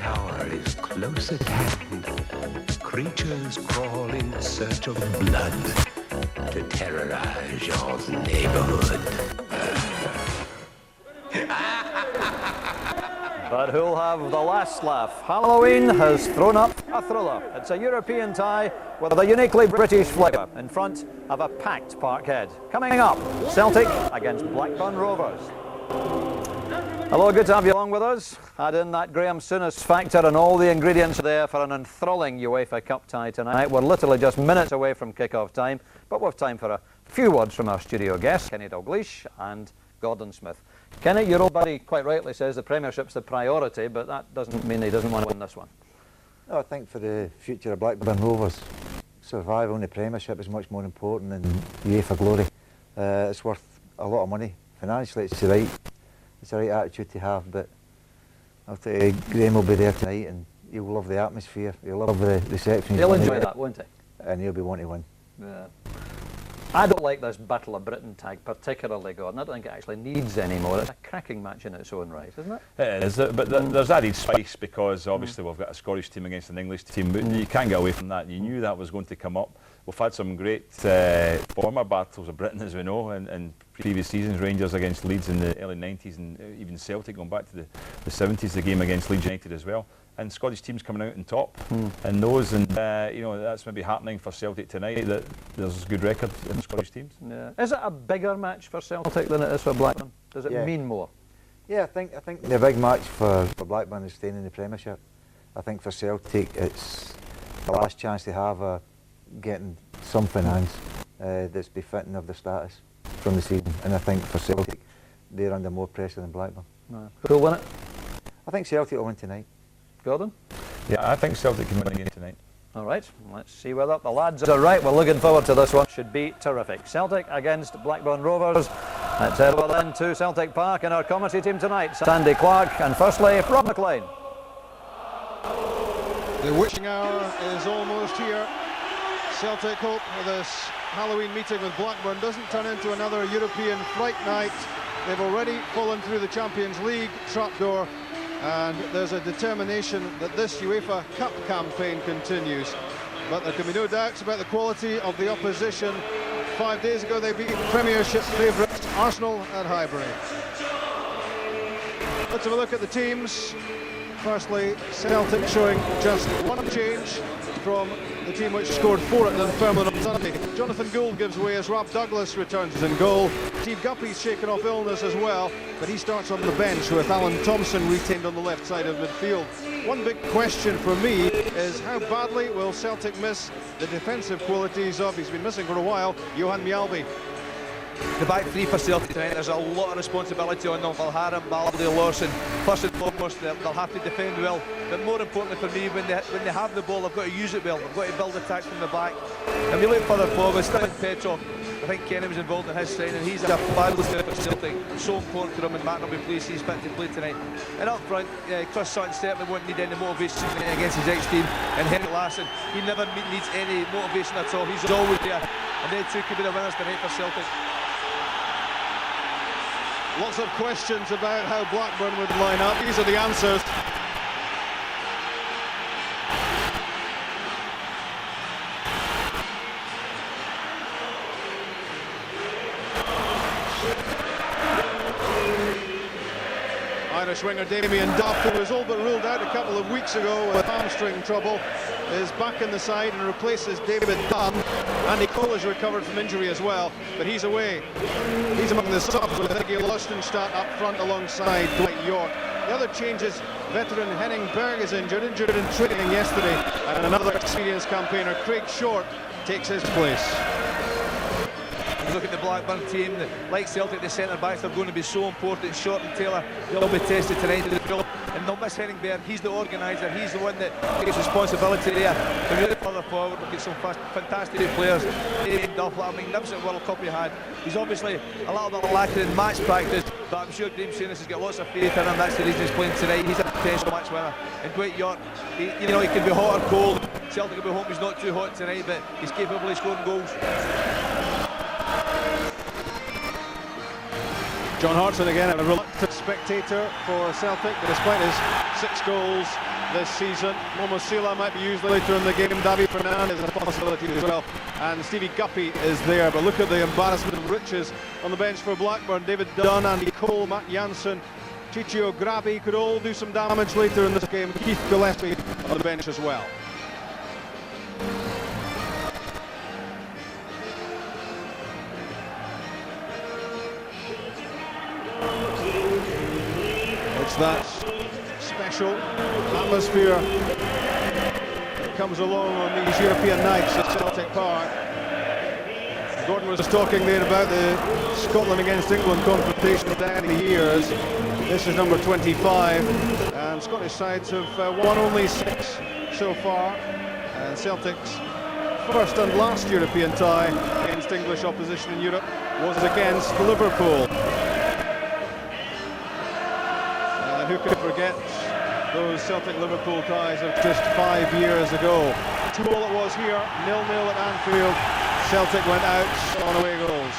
hour is close at hand. Creatures crawl in search of blood to terrorize your neighborhood. But who'll have the last laugh? Halloween has thrown up a thriller. It's a European tie with a uniquely British flavour in front of a packed Parkhead. Coming up, Celtic against Blackburn Rovers. Hello, good to have you along with us. Add in that Graham Souness factor and all the ingredients there for an enthralling UEFA Cup tie tonight. We're literally just minutes away from kick-off time, but we've time for a few words from our studio guests, Kenny Dalglish and Gordon Smith. Kenny, your old buddy quite rightly says the Premiership's the priority, but that doesn't mean he doesn't want to win this one. No, I think for the future of Blackburn Rovers, survival in the Premiership is much more important than UEFA glory. It's worth a lot of money. Financially, it's the right attitude to have, but I'll tell you, Graham will be there tonight and he'll love the atmosphere, he'll love the reception. He'll enjoy that, won't he? And he'll be wanting to win. Yeah. I don't like this Battle of Britain tag particularly, Gordon. I don't think it actually needs any more. It's a cracking match in its own right, isn't it? It is, but there's added spice because obviously we've got a Scottish team against an English team, but you can't get away from that. You knew that was going to come up. We've had some great former battles of Britain, as we know, in previous seasons. Rangers against Leeds in the early 90s, and even Celtic going back to the 70s, the game against Leeds United as well. And Scottish teams coming out on top in those, and you know, that's maybe happening for Celtic tonight, that there's a good record in Scottish teams. Yeah. Is it a bigger match for Celtic than it is for Blackburn? Does it mean more? Yeah, I think the big match for Blackburn is staying in the Premiership. I think for Celtic it's the last chance they have of getting some finance that's befitting of the status from the season, and I think for Celtic they're under more pressure than Blackburn. No. Who'll win it? I think Celtic will win tonight. Gordon? Yeah, I think Celtic can win again tonight. All right, let's see whether the lads are right. We're looking forward to this one. Should be terrific. Celtic against Blackburn Rovers. Let's head over then to Celtic Park and our commentary team tonight. Sandy Clark and firstly, Rob McLean. The witching hour is almost here. Celtic hope this Halloween meeting with Blackburn doesn't turn into another European fright night. They've already fallen through the Champions League trapdoor, and there's a determination that this UEFA Cup campaign continues. But there can be no doubts about the quality of the opposition. 5 days ago they beat Premiership favourites Arsenal at Highbury. Let's have a look at the teams. Firstly, Celtic showing just one change from the team which scored 4 at Dunfermline on Sunday. Jonathan Gould gives way as Rob Douglas returns in goal. Steve Guppy's shaken off illness as well, but he starts on the bench with Alan Thompson retained on the left side of midfield. One big question for me is how badly will Celtic miss the defensive qualities of, he's been missing for a while, Johan Mjalby. The back three for Celtic tonight, there's a lot of responsibility on them. Valharam, Baldy, Lawson. First and foremost, they'll have to defend well, but more importantly for me, when they have the ball, they've got to use it well. They've got to build attacks from the back. And we look further forward, Steven Petrov, I think Kenny was involved in his signing. He's a fabulous player for Celtic, so important to him, and Matt will be pleased he's fit to play tonight. And up front, Chris Sutton certainly won't need any motivation against his ex-team, and Henrik Larsson, he never needs any motivation at all. He's always there, and they two could be the winners tonight for Celtic. Lots of questions about how Blackburn would line up. These are the answers. Irish winger Damien Duff, who was all but ruled out a couple of weeks ago with hamstring trouble, is back in the side and replaces David Dunn. Andy Cole has recovered from injury as well, but he's away. He's among the subs with Iggy Lustenstadt up front alongside Dwight York. The other changes, veteran Henning Berg is injured in training yesterday, and another experienced campaigner, Craig Short, takes his place. Look at the Blackburn team, like Celtic, the centre-backs are going to be so important. Short and Taylor, they'll be tested tonight, and they'll miss Henning Berg. He's the organiser, he's the one that takes responsibility there. But really further forward, look at some fantastic players. Damien Duff, a magnificent World Cup he had. He's obviously a little bit lacking in match practice, but I'm sure Graham Souness has got lots of faith in him. That's the reason he's playing tonight. He's a potential match winner. And Dwight York, he can be hot or cold. Celtic will be hoping he's not too hot tonight, but he's capable of scoring goals. John Hartson again, a reluctant spectator for Celtic, but despite his 6 goals this season. Momo Sila might be used later in the game. David Fernandez is a possibility as well. And Stevie Guppy is there. But look at the embarrassment of riches on the bench for Blackburn. David Dunn, Andy Cole, Matt Janssen, Chicho Grabi could all do some damage later in this game. Keith Gillespie on the bench as well. It's that special atmosphere that comes along on these European nights at Celtic Park. Gordon was talking there about the Scotland against England confrontation down the years. This is number 25, and Scottish sides have won only 6 so far. And Celtic's first and last European tie against English opposition in Europe was against Liverpool. And who could forget those Celtic-Liverpool ties of just 5 years ago? 2-2 it was here, 0-0 at Anfield. Celtic went out on away goals.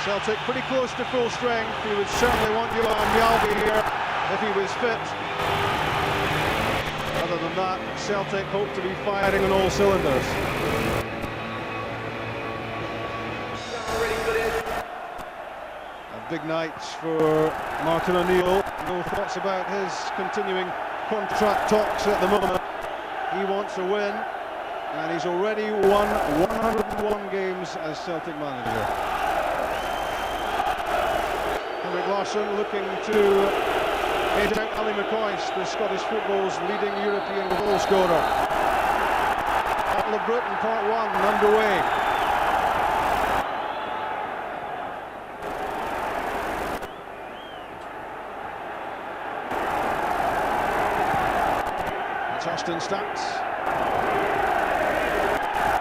Celtic pretty close to full strength. He would certainly want Johan Mjalby here if he was fit. Other than that, Celtic hope to be firing on all cylinders. A big night for Martin O'Neill. No thoughts about his continuing contract talks at the moment. He wants a win, and he's already won 101 games as Celtic manager. Henrik Larsson looking to head out Ali McCoist, the Scottish football's leading European goal scorer. Battle of Britain Part 1 underway. It's Austin Stats.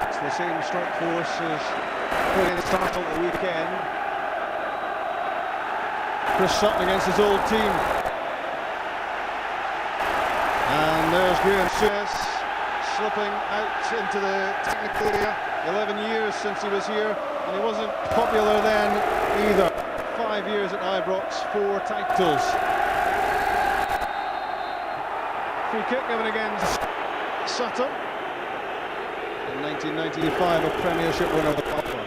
It's the same strike force as against Arsenal at the weekend. Chris Sutton against his old team. And there's Graham Souness slipping out into the technical area. 11 years since he was here, and he wasn't popular then either. 5 years at Ibrox, 4 titles. Free kick given against Sutton. In 1995, a Premiership winner of the Blackburn.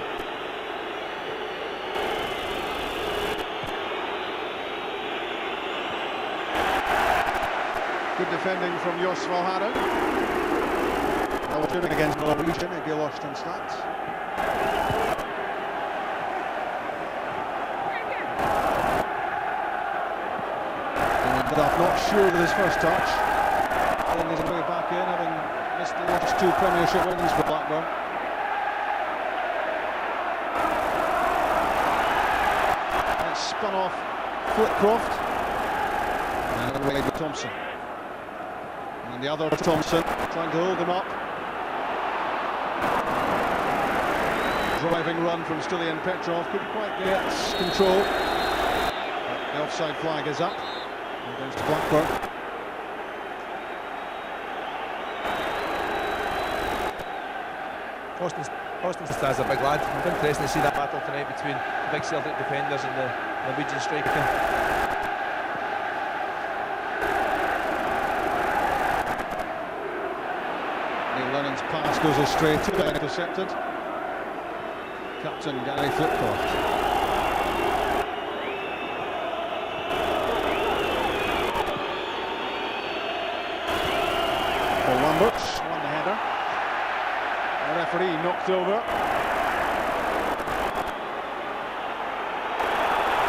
Good defending from Jos Valharen. Now we're turning against Norwegian, it'd be lost in stats. And Duff not sure with his first touch. Then he's way back in, having missed the last 2 Premiership wins for Blackburn. That's spun off Flitcroft. And away to Thompson. And the other Thompson trying to hold him up. Driving run from Stilian Petrov, couldn't quite get control. But the offside flag is up against Blackburn. Austin Stas a big lad. It's interesting to see that battle tonight between the big Celtic defenders and the Norwegian striker. Lennon's pass goes astray, too intercepted. Captain Gary Flitcroft. For Lambert, won the header. The referee knocked over.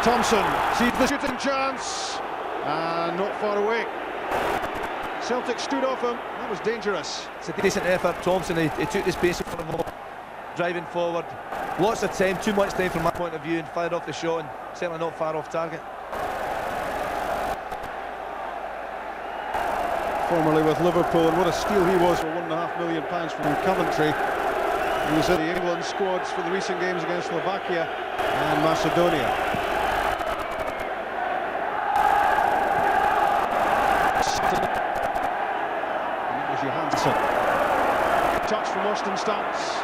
Thompson sees the shooting chance, and not far away. Celtic stood off him. That was dangerous. It's a decent effort. Thompson, he took the space in front of him, driving forward. Lots of time, too much time from my point of view, and fired off the shot, and certainly not far off target. Formerly with Liverpool, and what a steal he was for £1.5 million from Coventry. He was in the England squads for the recent games against Slovakia and Macedonia. Johansson. Touch from Austin Stats.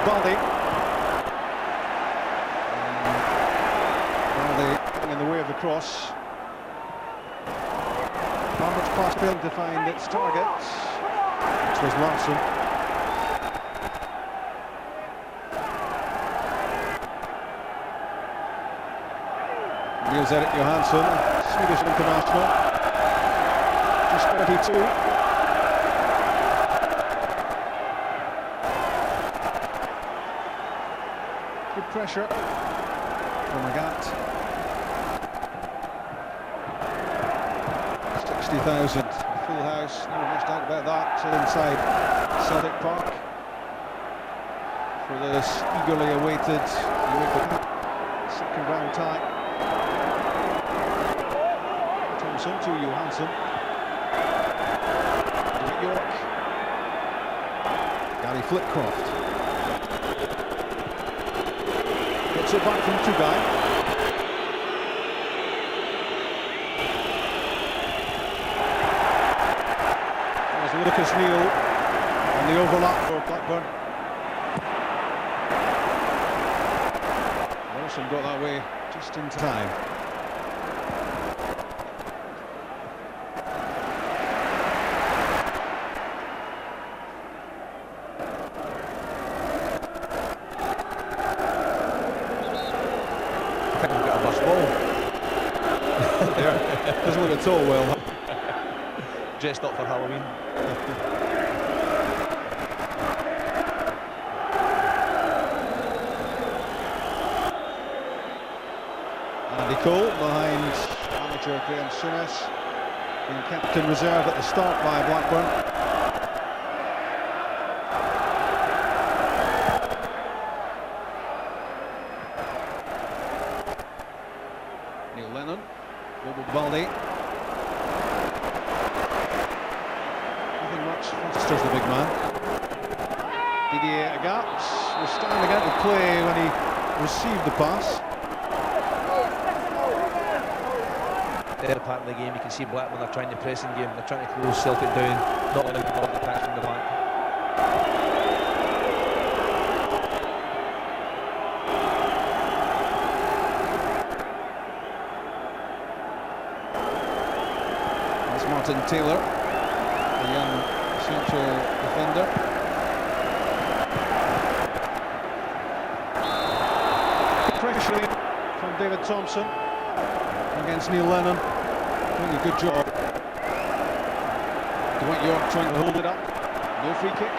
Baldy. Baldy in the way of the cross. Lambert's pass failed to find its target, which was Larsson. Niels-Erik Johansson, Swedish international, just 22. Good pressure from Agat. 60,000, full house, no much doubt about that. Still inside Celtic Park for this eagerly awaited second round tie. Thompson to Johansson. York. Gary Flitcroft. Gets it back from Tugai. There's Lucas Neal on the overlap for Blackburn. Wilson got that way just in time. Doesn't look at all well. Dressed up for Halloween. Andy Cole behind amateur Graham Souness, being kept in reserve at the start by Blackburn. Neil Lennon. Baldy. Nothing much. Foster's the big man. Didier Agat was standing out of play when he received the pass. Their part of the game, you can see Blackburn are trying to pressing game. They're trying to close Celtic down, not letting the ball attach from the back. Martin Taylor, a young central defender. Pressure from David Thompson against Neil Lennon. Doing a good job. Dwight York trying to hold it up. No free kick.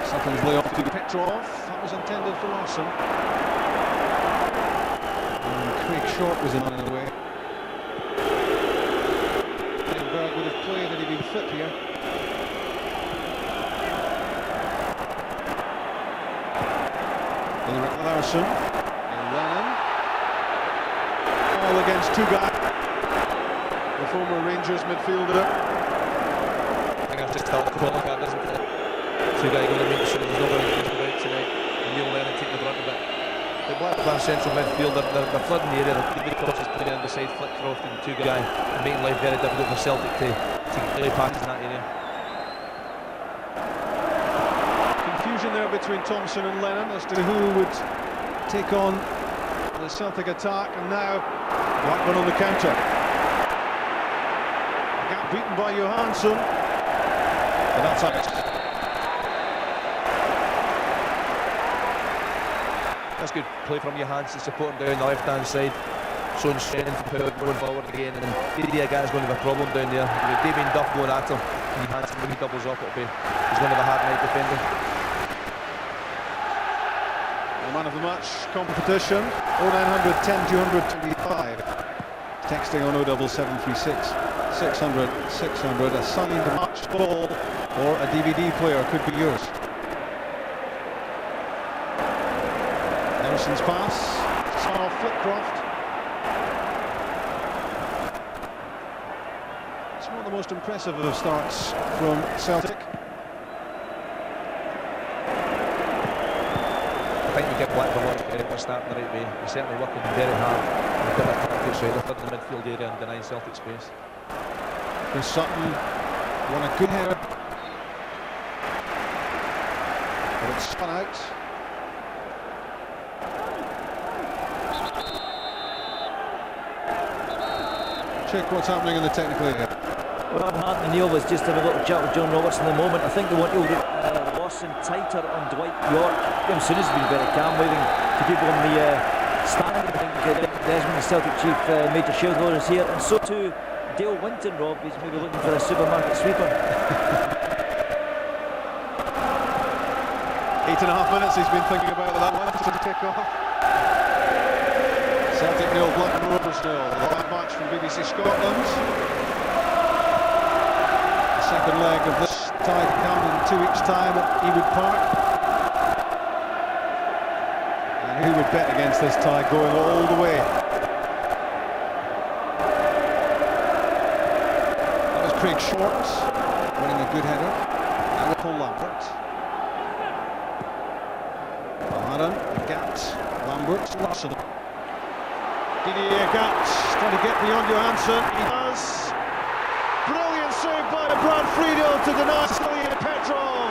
Sutton's lay off to Petrov. That was intended for Larsson. And Craig Short was in the way. Would have played had he been fit here. Ulrich Larsson. Lennon. All against Tugai, the former Rangers midfielder. I think I've just felt the corner card, doesn't it? Tugai going to make sure there's nobody just about tonight. And Neil Lennon take the brunt of it. The Blackburn central midfield, they're flooding the area. They're good crosses putting in beside Flitcroft and Tugai, and making life very difficult for Celtic to play passes in that area. Confusion there between Thompson and Lennon as to who would take on the Celtic attack, and now Blackburn on the counter. Gap beaten by Johansson, but that's out. That's good play from Johansson, supporting down the left-hand side, showing strength and power going forward again. And Didier Agat is going to have a problem down there. With Damien Duff going at him, and Johansson when he doubles up, he's going to have a hard night defending. The man of the match competition, 0900 10 225. Texting on 07736 600 600. A signed match ball or a DVD player could be yours. Nelson's pass, saw Flitcroft. It's one of the most impressive of starts from Celtic. I think you get Blackburn for starting the right way. He's certainly working very hard on the different tactics right up in the midfield area and denying Celtic space. Chris Sutton won a good header. But it's spun out. Check what's happening in the technical area. Well, Martin O'Neill was just having a little chat with John Roberts in the moment. I think they want to hold Lawson tighter on Dwight York. Graham Souness has been very calm, waving to people on the stand. I think Desmond, the Celtic chief, Major Shildler is here, and so too Dale Winton, Rob. He's maybe looking for a supermarket sweeper. 8.5 minutes he's been thinking about that one to kick off. Celtic 0, Blackburn Rovers 0. The live match from BBC Scotland. The second leg of this tie to come in 2 weeks' time at Ewood Park. And who would bet against this tie going all the way? That was Craig Short winning a good header. And Paul Lambert. Aaron, Gatt, Lambert, Larson. Didier Gatt trying to get beyond Johansson. He does. Brilliant save by Brad Friedel to deny Ilya Petrov.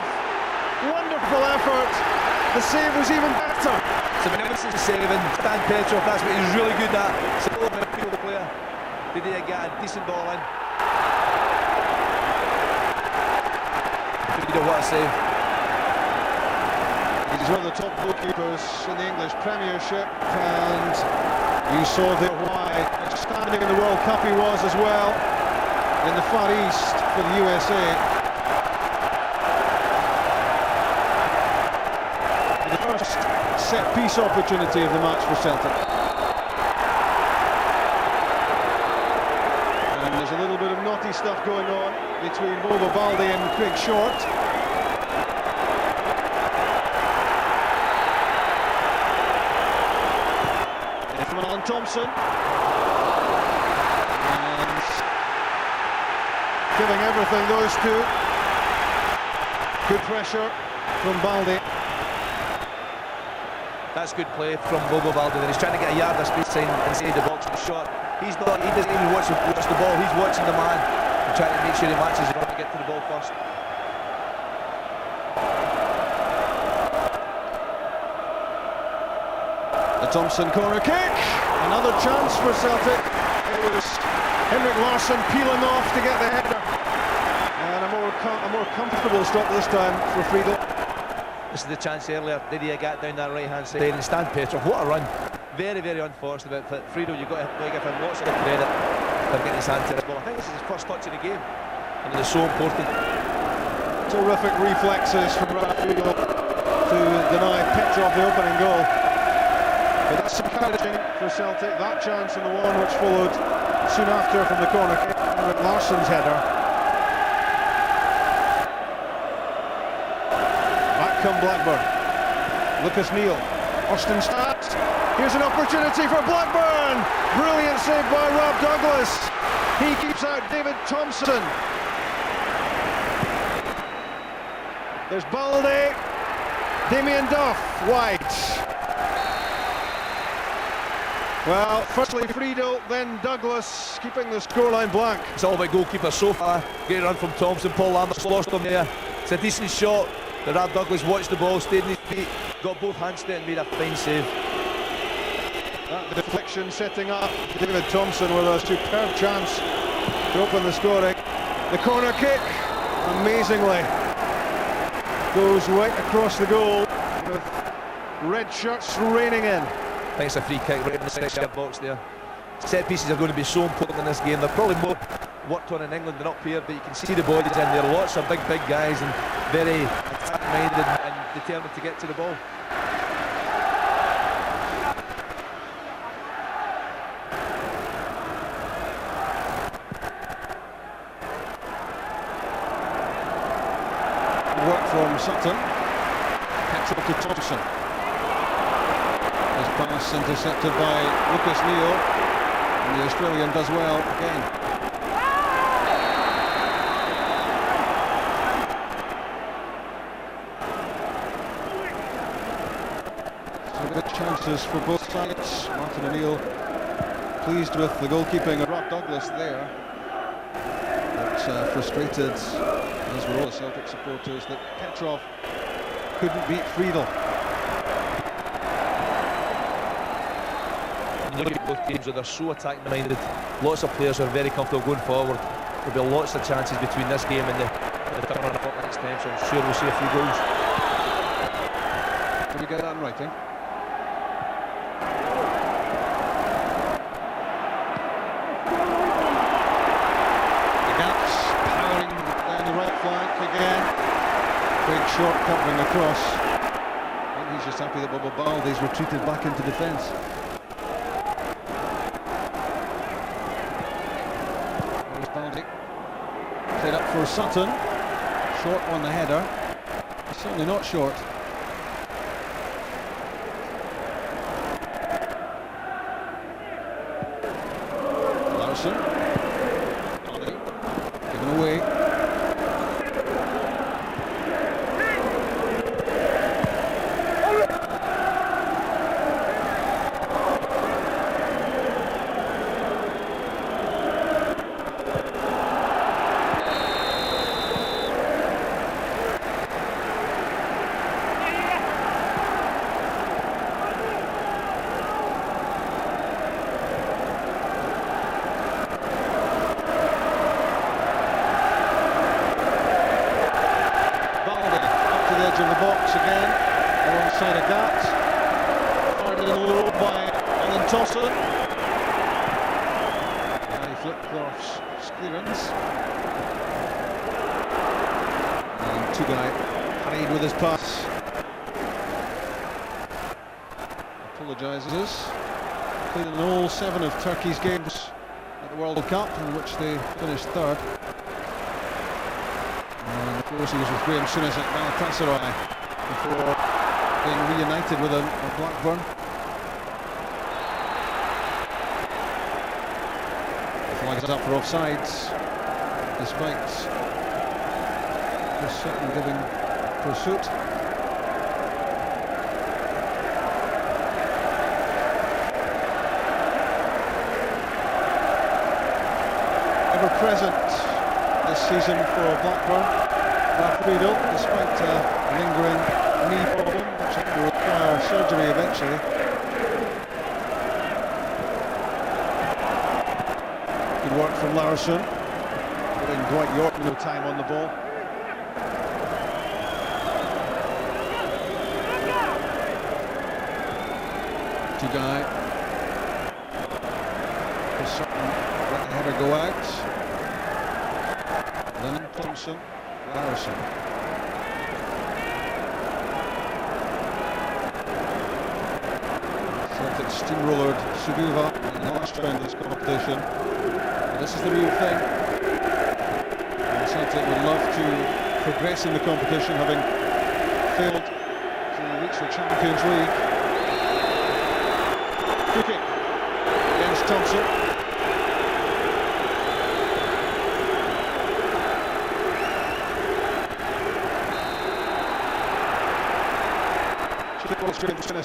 Wonderful effort. The save was even better. It's a magnificent save, and Stan Petrov, that's what he's really good at. It's a little bit of player. Didier Gatt, decent ball in. Friedel, what a save. He's one of the top goalkeepers in the English Premiership, and you saw why outstanding in the World Cup he was as well in the Far East for the USA. The first set-piece opportunity of the match for Celtic. And there's a little bit of naughty stuff going on between Bobo Baldi and Craig Short. Thompson, and giving everything, those two. Good pressure from Baldi. That's good play from Bobo Baldi. He's trying to get a yard of space inside the box with the shot. He's not. He doesn't even watch the ball. He's watching the man and trying to make sure he matches the run to get to the ball first. The Thompson corner kick. Another chance for Celtic. It was Henrik Larsson peeling off to get the header. And a more comfortable stop this time for Friedel. This is the chance earlier. Didier Gatt down that right-hand side and Stan Petrov. What a run. Very, very unfortunate. But Friedel, you've got to give him lots of credit for getting his hand to this ball. I think this is his first touch of the game, and it is so important. Terrific reflexes from Friedel to deny Petrov the opening goal. But that's encouraging for Celtic, that chance and the one which followed soon after from the corner kick with Larsson's header. Back come Blackburn. Lucas Neal, Austin Stats. Here's an opportunity for Blackburn. Brilliant save by Rob Douglas. He keeps out David Thompson. There's Baldi. Damien Duff, wide. Well, firstly Friedel, then Douglas, keeping the scoreline blank. It's all about goalkeeper so far. Great run from Thompson. Paul Lambert's lost him there. It's a decent shot. The Rab Douglas watched the ball, stayed on his feet, got both hands to it and made a fine save. That deflection setting up David Thompson with a superb chance to open the scoring. The corner kick, amazingly, goes right across the goal with red shirts raining in. I think it's a free kick right in the 6-yard box there. Set pieces are going to be so important in this game. They're probably more worked on in England than up here, but you can see the bodies in there. Lots of big guys and very attack-minded and determined to get to the ball. Work from Sutton. Petrov to Thompson. His pass intercepted by Lucas Neal, and the Australian does well again. Some good chances for both sides. Martin O'Neill pleased with the goalkeeping of Rob Douglas there, but frustrated, as were all the Celtic supporters, that Petrov couldn't beat Friedel. You look at both teams where they're so attacking minded. Lots of players are very comfortable going forward. There'll be lots of chances between this game and the turnaround up next time, so I'm sure we'll see a few goals. Did we get that in writing? The gaps powering down the right flank again. Big short covering across. I think he's just happy that Bobo Baldi's retreated back into defence. There's Baldi. Played up for Sutton. Short on the header. He's certainly not short. Larson. Baldi. Given away. Of the box again, alongside a Gat. Fired in low by Alan Tosson. And he flipped Clought's clearance. And Tugay hurried with his pass. Apologises. Played in all 7 of Turkey's games at the World Cup, in which they finished 3rd. And of course he was with Graham Souness at Galatasaray before being reunited with him at Blackburn. The flag is up for offsides, despite Chris Sutton giving pursuit. Ever present this season for Blackburn. Friedel, despite a lingering knee problem, which will require surgery eventually. Good work from Larson, giving Dwight York no time on the ball. Tugay. Chris Sutton let the header go out. Then Thompson. Larson. Celtic steamrollered Suduva in the last round of this competition. But this is the real thing. And Celtic would love to progress in the competition, having failed to reach the Champions League. Free kick against Thompson.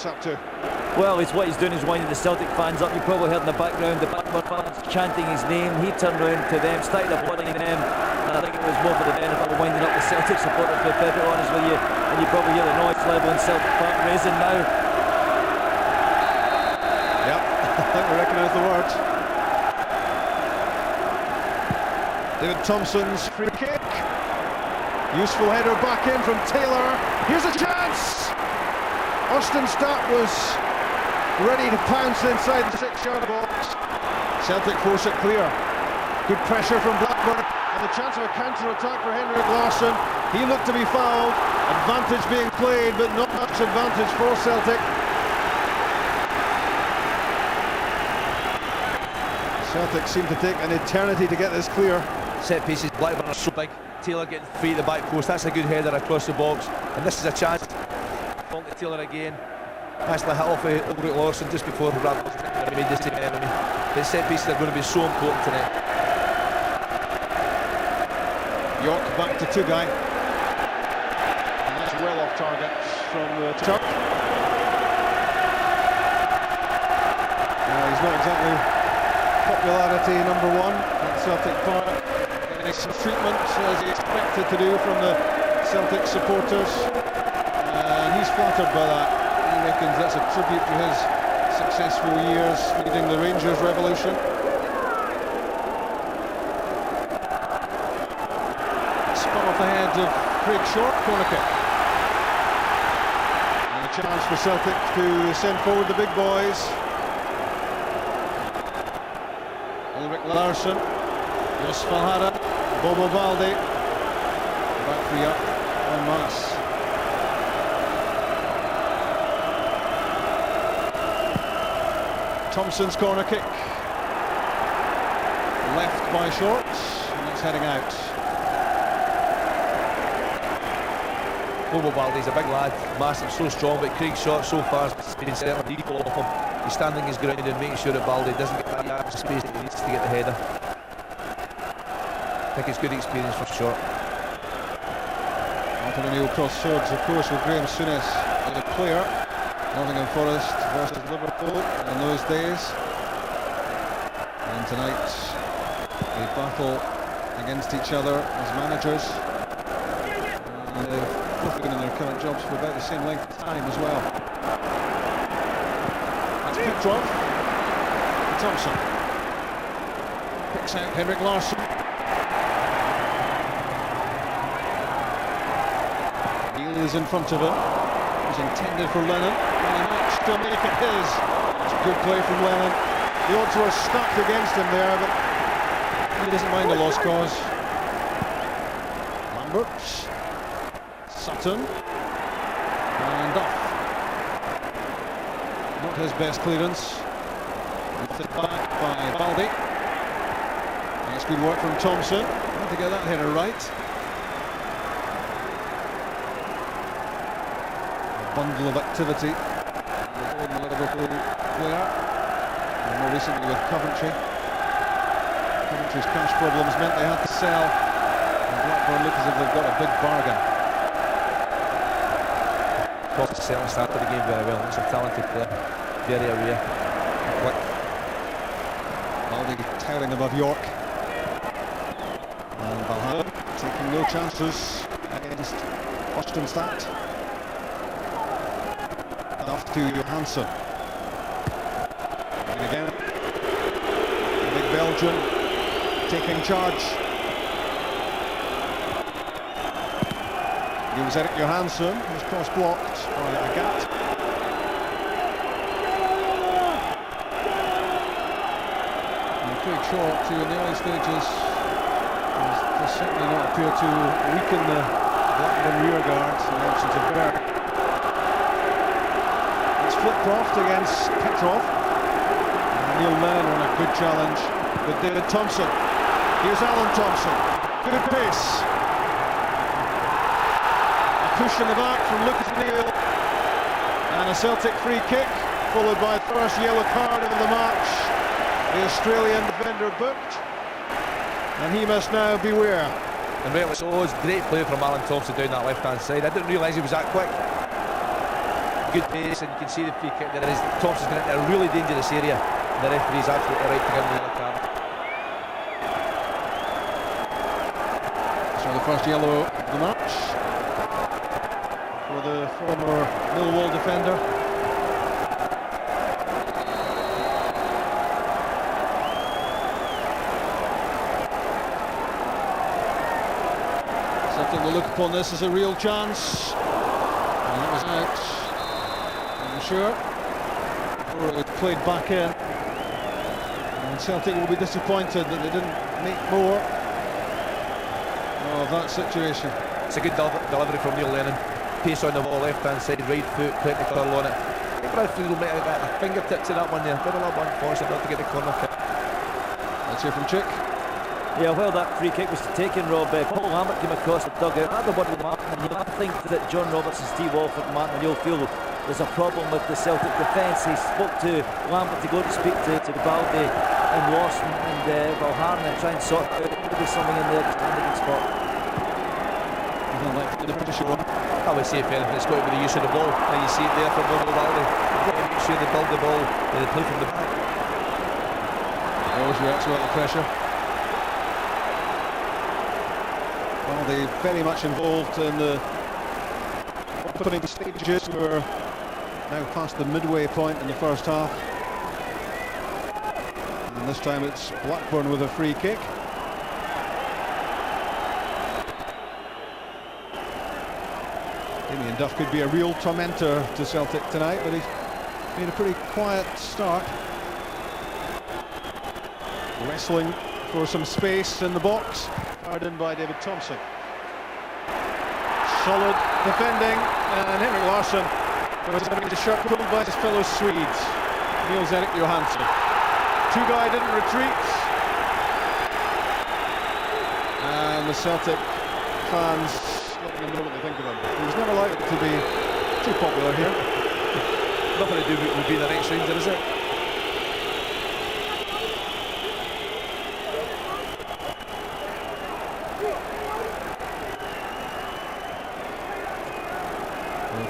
Up to. Well, it's what he's doing is winding the Celtic fans up. You probably heard in the background the Blackburn fans chanting his name. He turned round to them, started applauding them, and I think it was more for the benefit of winding up the Celtic supporters, to be perfectly honest with you. And you probably hear the noise level in Celtic Park raising now. Yep, I think we recognise the words. David Thompson's free kick. Useful header back in from Taylor. Here's a chance! Austin Stark was ready to pounce inside the 6-yard box. Celtic force it clear. Good pressure from Blackburn and the chance of a counter-attack for Henrik Larsson. He looked to be fouled. Advantage being played, but not much advantage for Celtic. Celtic seem to take an eternity to get this clear. Set pieces, Blackburn are so big. Taylor getting free at the back post. That's a good header across the box, and this is a chance. To Taylor again. Actually hit off Ulrich Larsson just before Brad made this team enemy. The set pieces are going to be so important tonight. York back to Tugay. And that's well off target from the Turk. He's not exactly popularity #1 at Celtic Park. Getting some treatment as he expected to do from the Celtic supporters. flattered by that. He reckons that's a tribute to his successful years leading the Rangers revolution. Spun off the head of Craig Short, corner kick. And a chance for Celtic to send forward the big boys. Ulrich Larsson, Jos Valhara, Bobo Baldi. Back three up en masse. Thompson's corner kick. Left by Short, and it's heading out. Bobo Baldi's a big lad, massive, so strong, but Craig Short so far has been certainly equal off him. He's standing his ground and making sure that Baldi doesn't get that yard of space that he needs to get the header. I think it's good experience for Short. Martin O'Neill cross swords, of course, with Graham Souness as a player. Nottingham Forest versus Liverpool in those days. And tonight, they battle against each other as managers. And they've both been in their current jobs for about the same length of time as well. That's Petrov. Thompson picks out Henrik Larsson. Neil is in front of him. It was intended for Lennon, and he might still make it his. It's a good play from Lennon. The odds were stacked against him there, but he doesn't mind a lost cause. Lambert, Sutton, and Duff. Not his best clearance. Lifted back by Baldi. That's good work from Thompson. Trying to get that header right. Bundle of activity with the Liverpool player, and more recently with Coventry. Coventry's cash problems meant they had to sell, and Blackburn look as if they've got a big bargain. Of course, Celtic started the game very well. It's a talented player, very aware, quick. Baldi towering above York, and Valhalla taking no chances against Ostenstadt. Off to Johansson. And again, the big Belgian taking charge. It was Erik Johansson, who was cross blocked by Agat. And Craig Short, who in the early stages does certainly not appear to weaken the Blackburn rear guard in the absence of Berg. Flitcroft against Petrov. And Neil Lennon on a good challenge with David Thompson. Here's Alan Thompson. Good pace. A push in the back from Lucas O'Neill. And a Celtic free kick, followed by the first yellow card of the match. The Australian defender booked. And he must now beware. And rightly so, it's great play from Alan Thompson down that left-hand side. I didn't realise he was that quick. Good pace, and you can see the free kick there is. Thompson's going into a really dangerous area, and the referee's absolutely right to give him the yellow card. So the first yellow of the match for the former Millwall defender. Celtic will look upon this as a real chance, and it was out. Sure, before it was played back in, and Celtic will be disappointed that they didn't make more of that situation. It's a good delivery from Neil Lennon. Pace on the ball, left-hand side, right foot, plenty of curl on it. I think Bradfield might have got a fingertips in that one there. Very little unfortunate not to get the corner kick. Let's hear from Chick. Yeah, well, that free kick was taken, Rob. Paul Lambert came across the dugout. At the body of Martin O'Neill, I think that John Robertson, Steve Walford and Martin O'Neill feel there's a problem with the Celtic defence. He spoke to Lambert to go to speak to the Baldi and Lawson and Valharen and try and sort out maybe something in there that's landing in spot. Like the British one. I would say if anything, it's got to be the use of the ball, and you see it there from Bobo Baldi. They've got to make sure they build the ball and they play from the back. Always reacts well to pressure. Baldi very much involved in the opening stages. We're now past the midway point in the first half. And this time it's Blackburn with a free kick. Damien Duff could be a real tormentor to Celtic tonight, but he's made a pretty quiet start. Wrestling for some space in the box, fired in by David Thompson. Solid defending, and Henrik Larsson was having his shirt pulled by his fellow Swedes, Niels-Erik Johansson. Two-guy didn't retreat, and the Celtic fans letting him know what they think of him. He was never likely to be too popular here. Nothing to do with being the next Ranger, is it?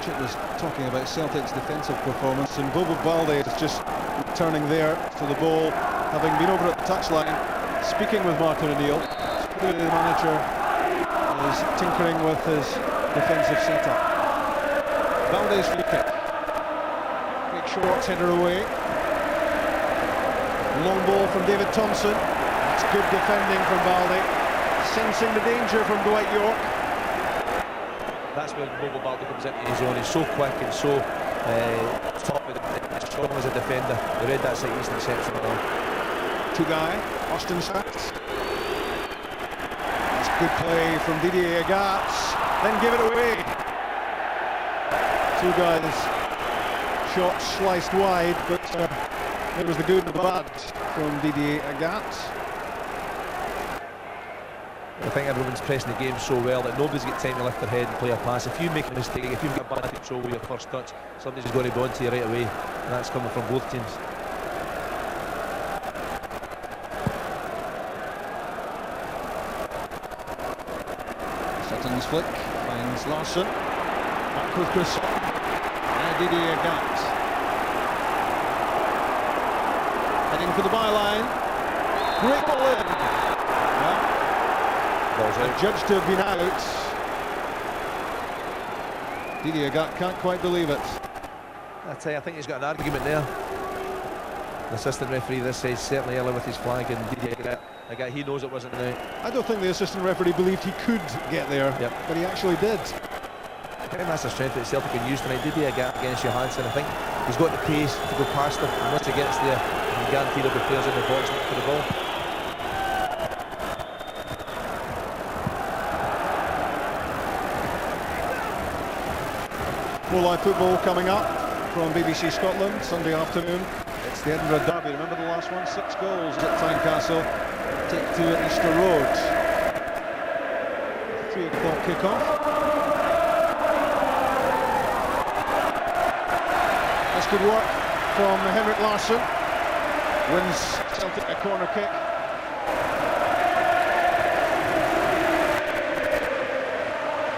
Chip was talking about Celtic's defensive performance, and Bobo Balde is just returning there to the ball, having been over at the touchline, speaking with Martin O'Neill. Clearly the manager is tinkering with his defensive setup. Balde's free kick. Big short header away. Long ball from David Thompson. That's good defending from Balde. Sensing the danger from Dwight York. That's where Bobo Balde comes into his own. He's so quick and so top and strong as a defender. He read that side, he's an exceptional. Two-guy, Austin Schatz. That's good play from Didier Agatz. Then give it away. Two guys, shot sliced wide, but it was the good and the bad from Didier Agatz. I think everyone's pressing the game so well that nobody's got time to lift their head and play a pass. If you make a mistake, if you've got bad control with your first touch, somebody's going to go onto you right away, and that's coming from both teams. Sutton's flick finds Larsson. Back with Chris Sutton. Now Didier Agatz. Heading for the byline. Great ball in. Well, judged to have been out. Didier Agatz can't quite believe it. I tell you, I think he's got an argument there. The assistant referee this side certainly early with his flag, and Didier Agatz, he knows it wasn't out. I don't think the assistant referee believed he could get there, but he actually did. I think that's the strength that Celtic can use tonight. Didier Agatz against Johansson, I think he's got the pace to go past him, and once he gets there, he can guarantee there'll be players in the box looking for the ball. More live football coming up from BBC Scotland Sunday afternoon. It's the Edinburgh Derby. Remember the last one? 6 goals at Tynecastle. Take 2 at Easter Road. 3 o'clock kickoff. That's good work from Henrik Larsson. Wins Celtic a corner kick.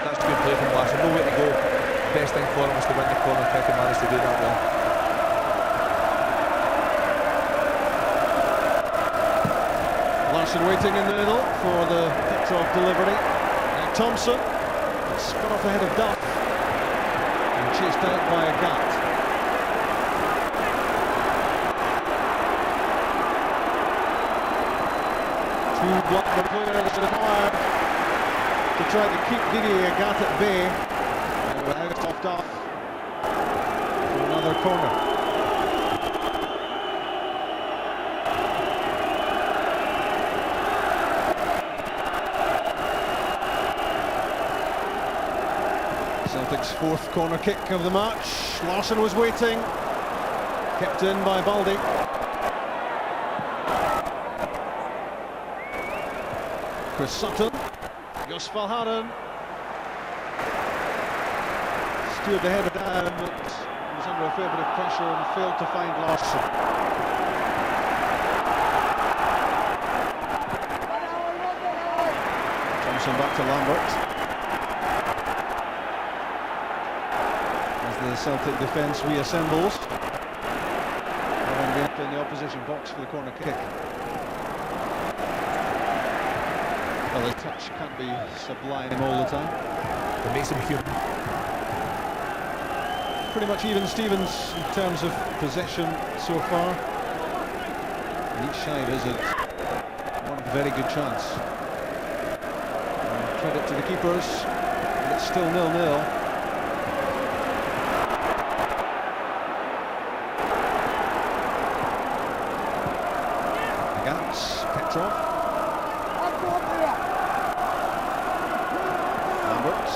That's good play from Larsson. No way to go. Best thing for him was to win the corner kick and manage to do that well. Larsson waiting in the middle for the Petrov delivery. Now Thompson spun off ahead of Duff and chased out by Agatz. Two Blackburn players required to try to keep Didier Agatz at bay. Without soft off for another corner. Celtic's 4th corner kick of the match. Larsson was waiting, kept in by Balde. Chris Sutton, Gus Valhaeren. Steered the header down, but was under a fair bit of pressure and failed to find Larsson. Thompson back to Lambert. As the Celtic defence reassembles, having been in the opposition box for the corner kick. Well, the touch can't be sublime all the time. It makes him human. pretty much even Stevens in terms of possession so far. And each side has had one very good chance. And credit to the keepers, but it's still 0-0. Gats, Petrov. Lamberts.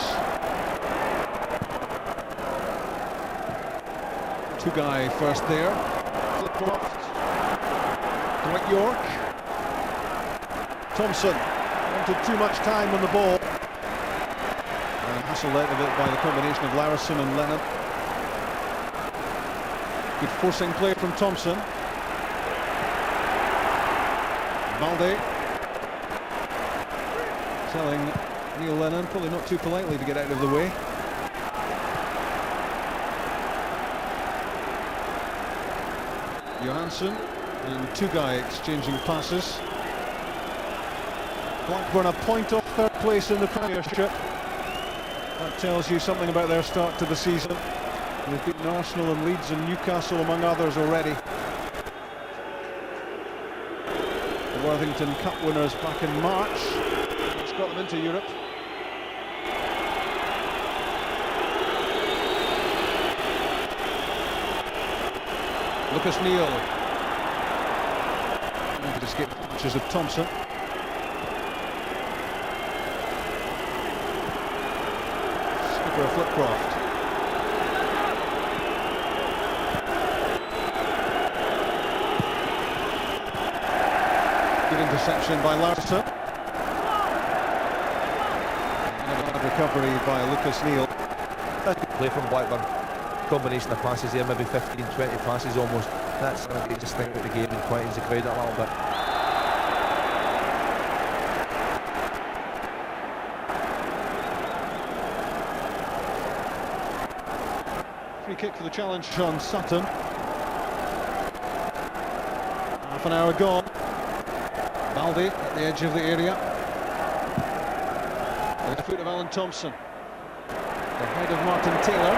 Two-guy first there. Flipcroft. Dwight York. Thompson wanted too much time on the ball. And hustled out of it by the combination of Larison and Lennon. Good forcing play from Thompson. Balde telling Neil Lennon, probably not too politely, to get out of the way. Johansson and Two-guy exchanging passes. Blackburn a point off third place in the Premiership. That tells you something about their start to the season. They've beaten Arsenal and Leeds and Newcastle among others already. The Worthington Cup winners back in March. It's got them into Europe. Lucas Neal. Trying to escape the clutches of Thompson. Skipper Flipcroft. Good interception by Larson. And a bad recovery by Lucas Neal. That's good play from Blackburn. Combination of passes there, maybe 15, 20 passes almost. That's a great just thing about the game and quietens the crowd a little bit. Free kick for the challenge on Sutton. Half an hour gone. Balde at the edge of the area. At the foot of Alan Thompson. The head of Martin Taylor.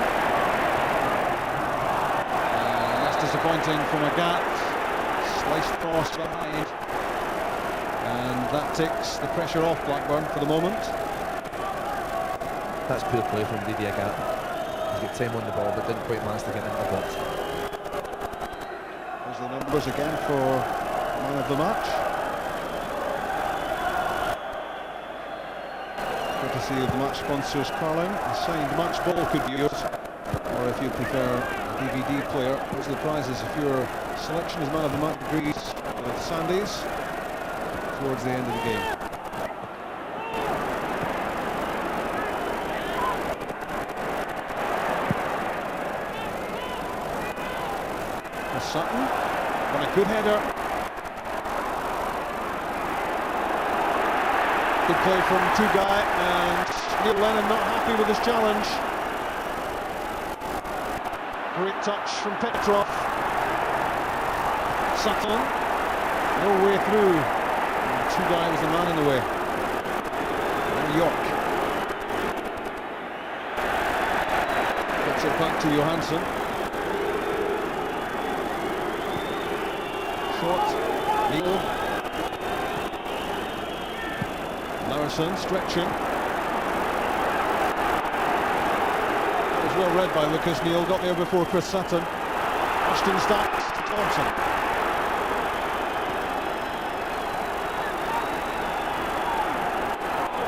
That's disappointing from Agat. Sliced cross behind. And that takes the pressure off Blackburn for the moment. That's poor play from Didi Agat. He's got time on the ball but didn't quite manage to get into the box. There's the numbers again for man of the match. Courtesy of the match sponsors Carling. A signed match ball could be yours, or if you prefer a DVD player, those are the prizes if your selection as man of the match agrees with Sandys towards the end of the game. Sutton on a good header. Good play from Two-guy, and Neil Lennon not happy with his challenge. Great touch from Petrov. Sutton, no way through. And Two-guy was the man in the way. And York gets it back to Johansson. Short, Neal. Larison stretching. That was well read by Lucas Neal, got there before Chris Sutton. Ashton Stacks to Thompson.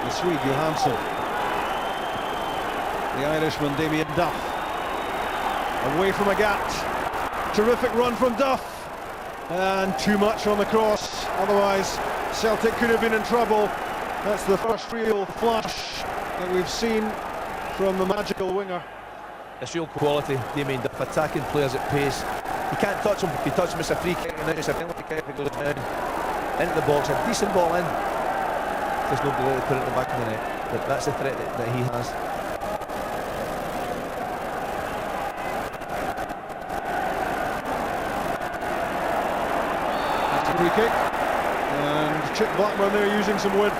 The Swede Johansson. The Irishman Damien Duff. Away from Agat. Terrific run from Duff. And too much on the cross, otherwise Celtic could have been in trouble. That's the first real flash that we've seen from the magical winger. It's real quality, Damien Duff, attacking players at pace. You can't touch him. If you touch him, it's a free kick, and then it's a penalty kick if it goes down. Into the box, a decent ball in. There's nobody there to put it in the back of the net. But that's the threat that he has. Free kick, and Chip Blackburn there using some width.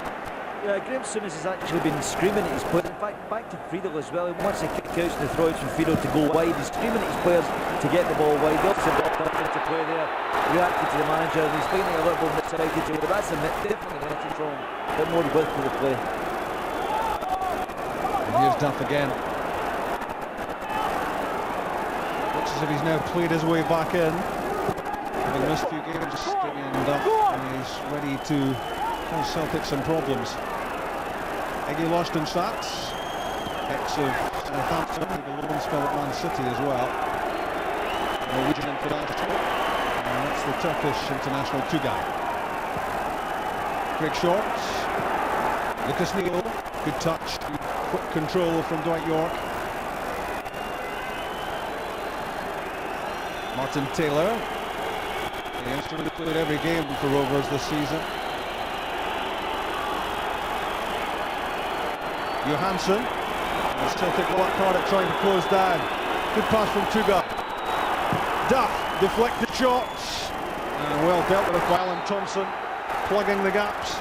Graham Souness has actually been screaming at his players. In fact, back to Friedel as well. He wants to kick outs and the throw outs from Friedel to go wide. He's screaming at his players to get the ball wide. He also got into play there, reacted to the manager, and he's finding a little bit misguided. So that's definitely a message wrong. A bit more width to the play. And here's Duff again. Looks as if he's now played his way back in. Having missed a few games, and Duff is ready to cause Celtic some problems. Iggy Lostenstadt, ex of Southampton, with a loan spell at Man City as well. Norwegian international, and that's the Turkish international Tugay. Craig Shorts, Lucas Neal, good touch, quick control from Dwight York. Martin Taylor, he has played every game for Rovers this season. Johansson, and Celtic work hard at trying to close down. Good pass from Tugay. Duff, deflected shots, and well dealt with by Alan Thompson, plugging the gaps.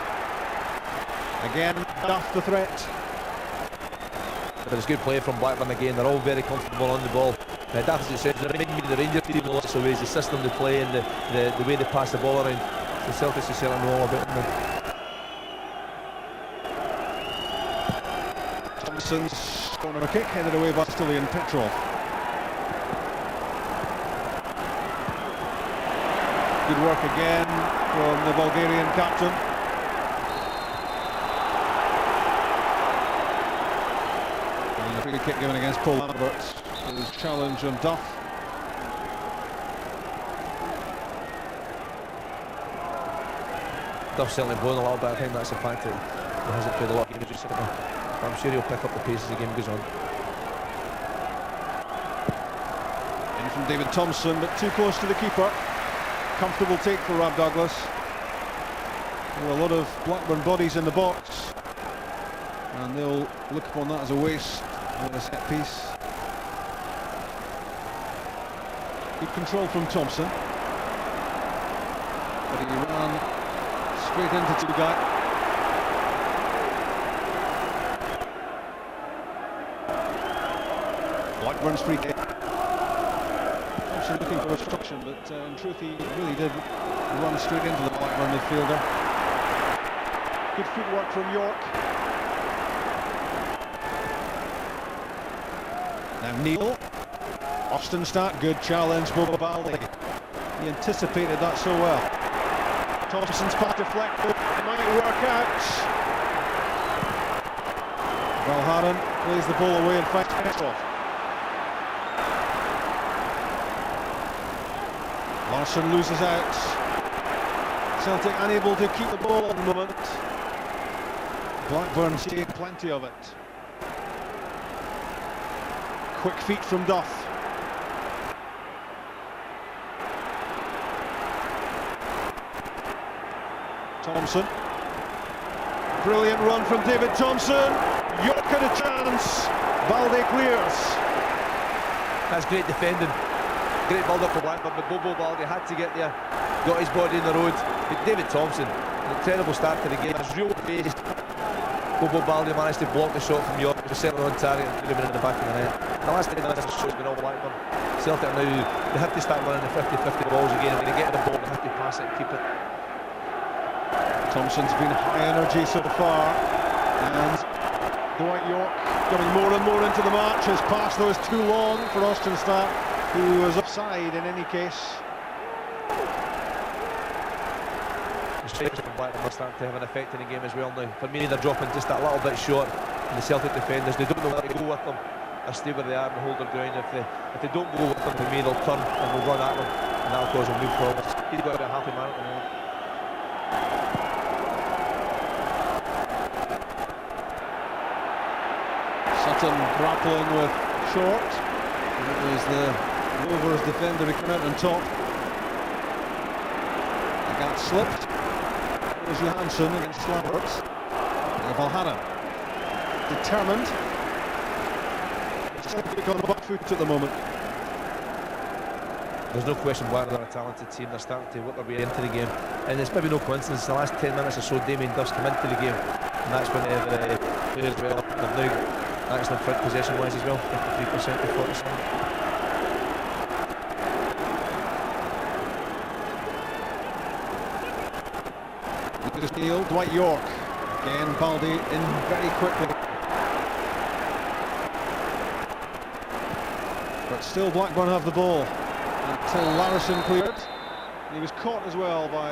Again, Duff the threat. But it's good play from Blackburn again. They're all very comfortable on the ball. Duff, as it says, they remind me of the Rangers team in lots of ways. The system they play and the way they pass the ball around. The Celtics are certainly know all about them. Thompson's corner kick headed away by Stilian Petrov. Good work again from the Bulgarian captain. And a free kick given against Paul Lambert. His challenge on Duff. Duff's certainly blown a little bit. I think that's a fact that he hasn't played a lot of games recently. I'm sure he'll pick up the pace as the game goes on. In from David Thompson, but too close to the keeper. Comfortable take for Rob Douglas. Well, a lot of Blackburn bodies in the box, and they'll look upon that as a waste with a set piece. Good control from Thompson, but he ran straight into Tugay. Blackburn's free kick. Thompson looking for obstruction, but in truth he really did run straight into the Blackburn midfielder. Good footwork from York. Now Neal. Lostenstadt, good challenge, Bobo Baldi. He anticipated that so well. Thompson's pass deflected, might work out. Valharan plays the ball away and finds Petrov. Larsson loses out. Celtic unable to keep the ball at the moment. Blackburn seeing plenty of it. Quick feet from Duff. Thompson. Brilliant run from David Thompson. York had a chance. Balde clears. That's great defending. Great build-up for Blackburn, but Bobo Balde had to get there. Got his body in the road. But David Thompson, an incredible start to the game. His real pace. Bobo Balde managed to block the shot from York. It was certainly on target and put him in the back of the net. The last 10 minutes of the show has been all Blackburn. Celtic now, they have to start running the 50-50 balls again. When they get the ball, they have to pass it and keep it. Thompson's been high energy so far, and Dwight York coming more and more into the match. His pass though is too long for Lostenstadt, who was offside in any case. The strikers from Blackburn are starting to have an effect in the game as well now. For me, they're dropping just that little bit short, and the Celtic defenders, they don't know where to go with them. They stay where they are and hold their ground. If they don't go with them, for me, they'll turn and we'll run at them, and that'll cause them move forward. He's got about half a man at the moment. Sutton grappling with Short. It was the Rovers defender who came out on top. The gap slipped. It was Johansson against Lambert. Now Valharan. Determined. Celtic on the back foot at the moment. There's no question Blackburn are a talented team. They're starting to work their way into the game, and it's maybe no coincidence. The last 10 minutes or so, Damien Duff's come into the game. and that's when the players well, they've now excellent front possession wise as well, 53% to 47. Lucas Neal, Dwight York. Again, Baldy in very quickly. But still Blackburn have the ball until Larison cleared. He was caught as well by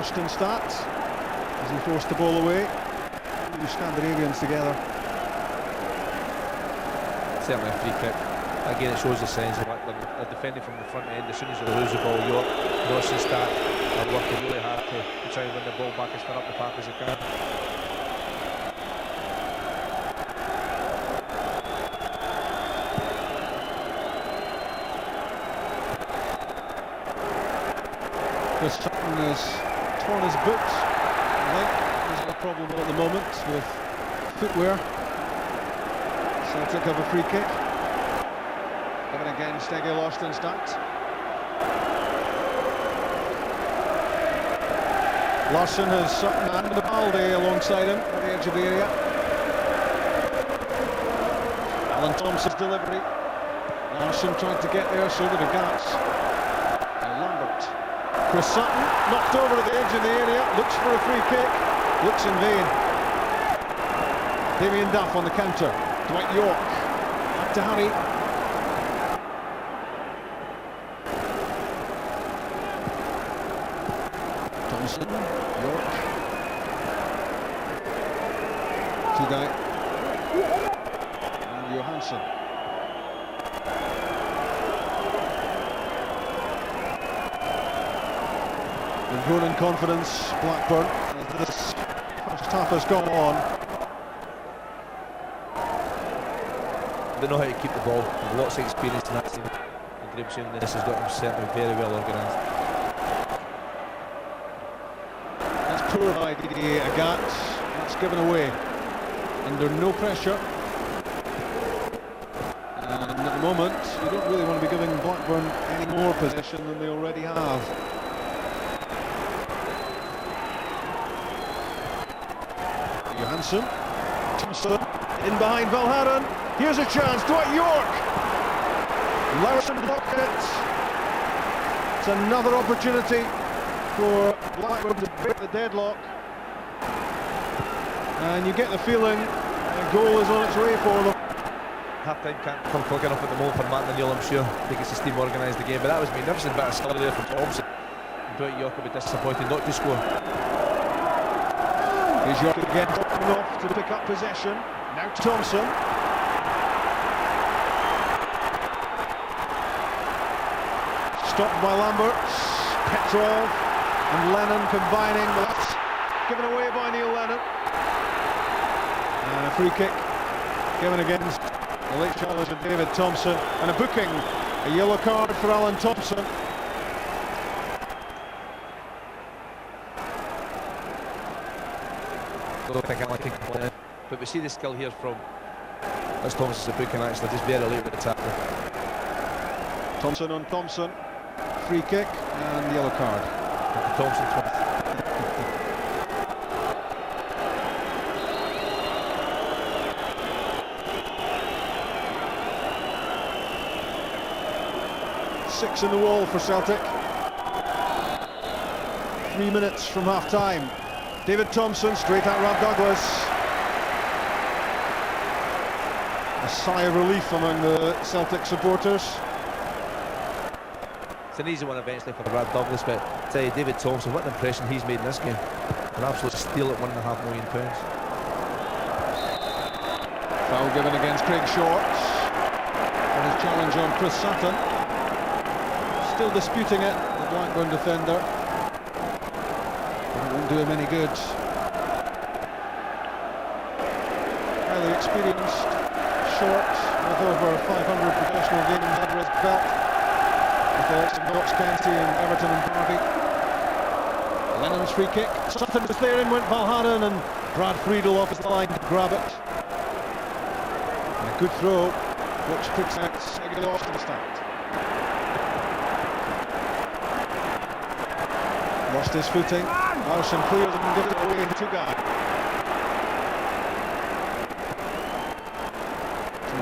Ostenstadt as he forced the ball away. Two Scandinavians together. Certainly a free kick. Again, it shows the signs of Blackburn are defending from the front end. As soon as they lose the ball, York and Ostenstadt are working really hard to try and win the ball back as far up the park as they can. Chris Sutton has torn his boots. I think there's a problem at the moment with footwear. Celtic have a free kick. Given again, Stege Ostenstadt. Larson has Sutton and Baldy alongside him at the edge of the area. Alan Thompson's delivery. Larson tried to get there, so did Agatz. And Lambert. Chris Sutton knocked over at the edge of the area, looks for a free kick, looks in vain. Damien Duff on the counter. Dwight York back to Harry. Thompson, York. Tudai and Johansson. They've grown in confidence, Blackburn, as this first half has gone on. They know how to keep the ball. They've lots of experience in that team. And Graham Soon, this has got them certainly very well organised. That's poor by Didier Agatz. That's given away under no pressure. And at the moment, you don't really want to be giving Blackburn any more possession than they already have. Johansson, Thompson, in behind Valharan. Here's a chance, Dwight York. Larson blocked it. It's another opportunity for Blackburn to break the deadlock. And you get the feeling a goal is on its way for them. Half-time can't come quick enough at the moment for Martin O'Neill, I'm sure. I think it's his team organised the game, but that was magnificent bit of study there from Thompson. Dwight York will be disappointed not to score. Here's York again, dropping off to pick up possession. Now Thompson. Stopped by Lambert. Petrov and Lennon combining, but that's given away by Neil Lennon. And a free kick given against the late challenge of David Thompson. And a booking, a yellow card for Alan Thompson. I don't think Alan can complain. But we see the skill here from as Thompson's a booking actually, just very late with the tackle. Thompson on Thompson. Free kick and yellow card. Thompson twice. Six in the wall for Celtic. 3 minutes from half time. David Thompson straight at Rob Douglas. A sigh of relief among the Celtic supporters. It's an easy one eventually for Brad Douglas, but I tell you, David Thompson, what an impression he's made in this game. An absolute steal at £1.5 million. Foul given against Craig Shorts. And his challenge on Chris Sutton. Still disputing it, the Blackburn defender. But it won't do him any good. Highly experienced Shorts with over 500 professional games under his belt. With the likes of Knox County and Everton and Derby. Lennon's free kick. Sutton was there, in went Valharan, and Brad Friedel off his line to grab it. And a good throw, which puts out Stege Ostenstadt. Lost his footing. Larson clears and gives it away to Tugai.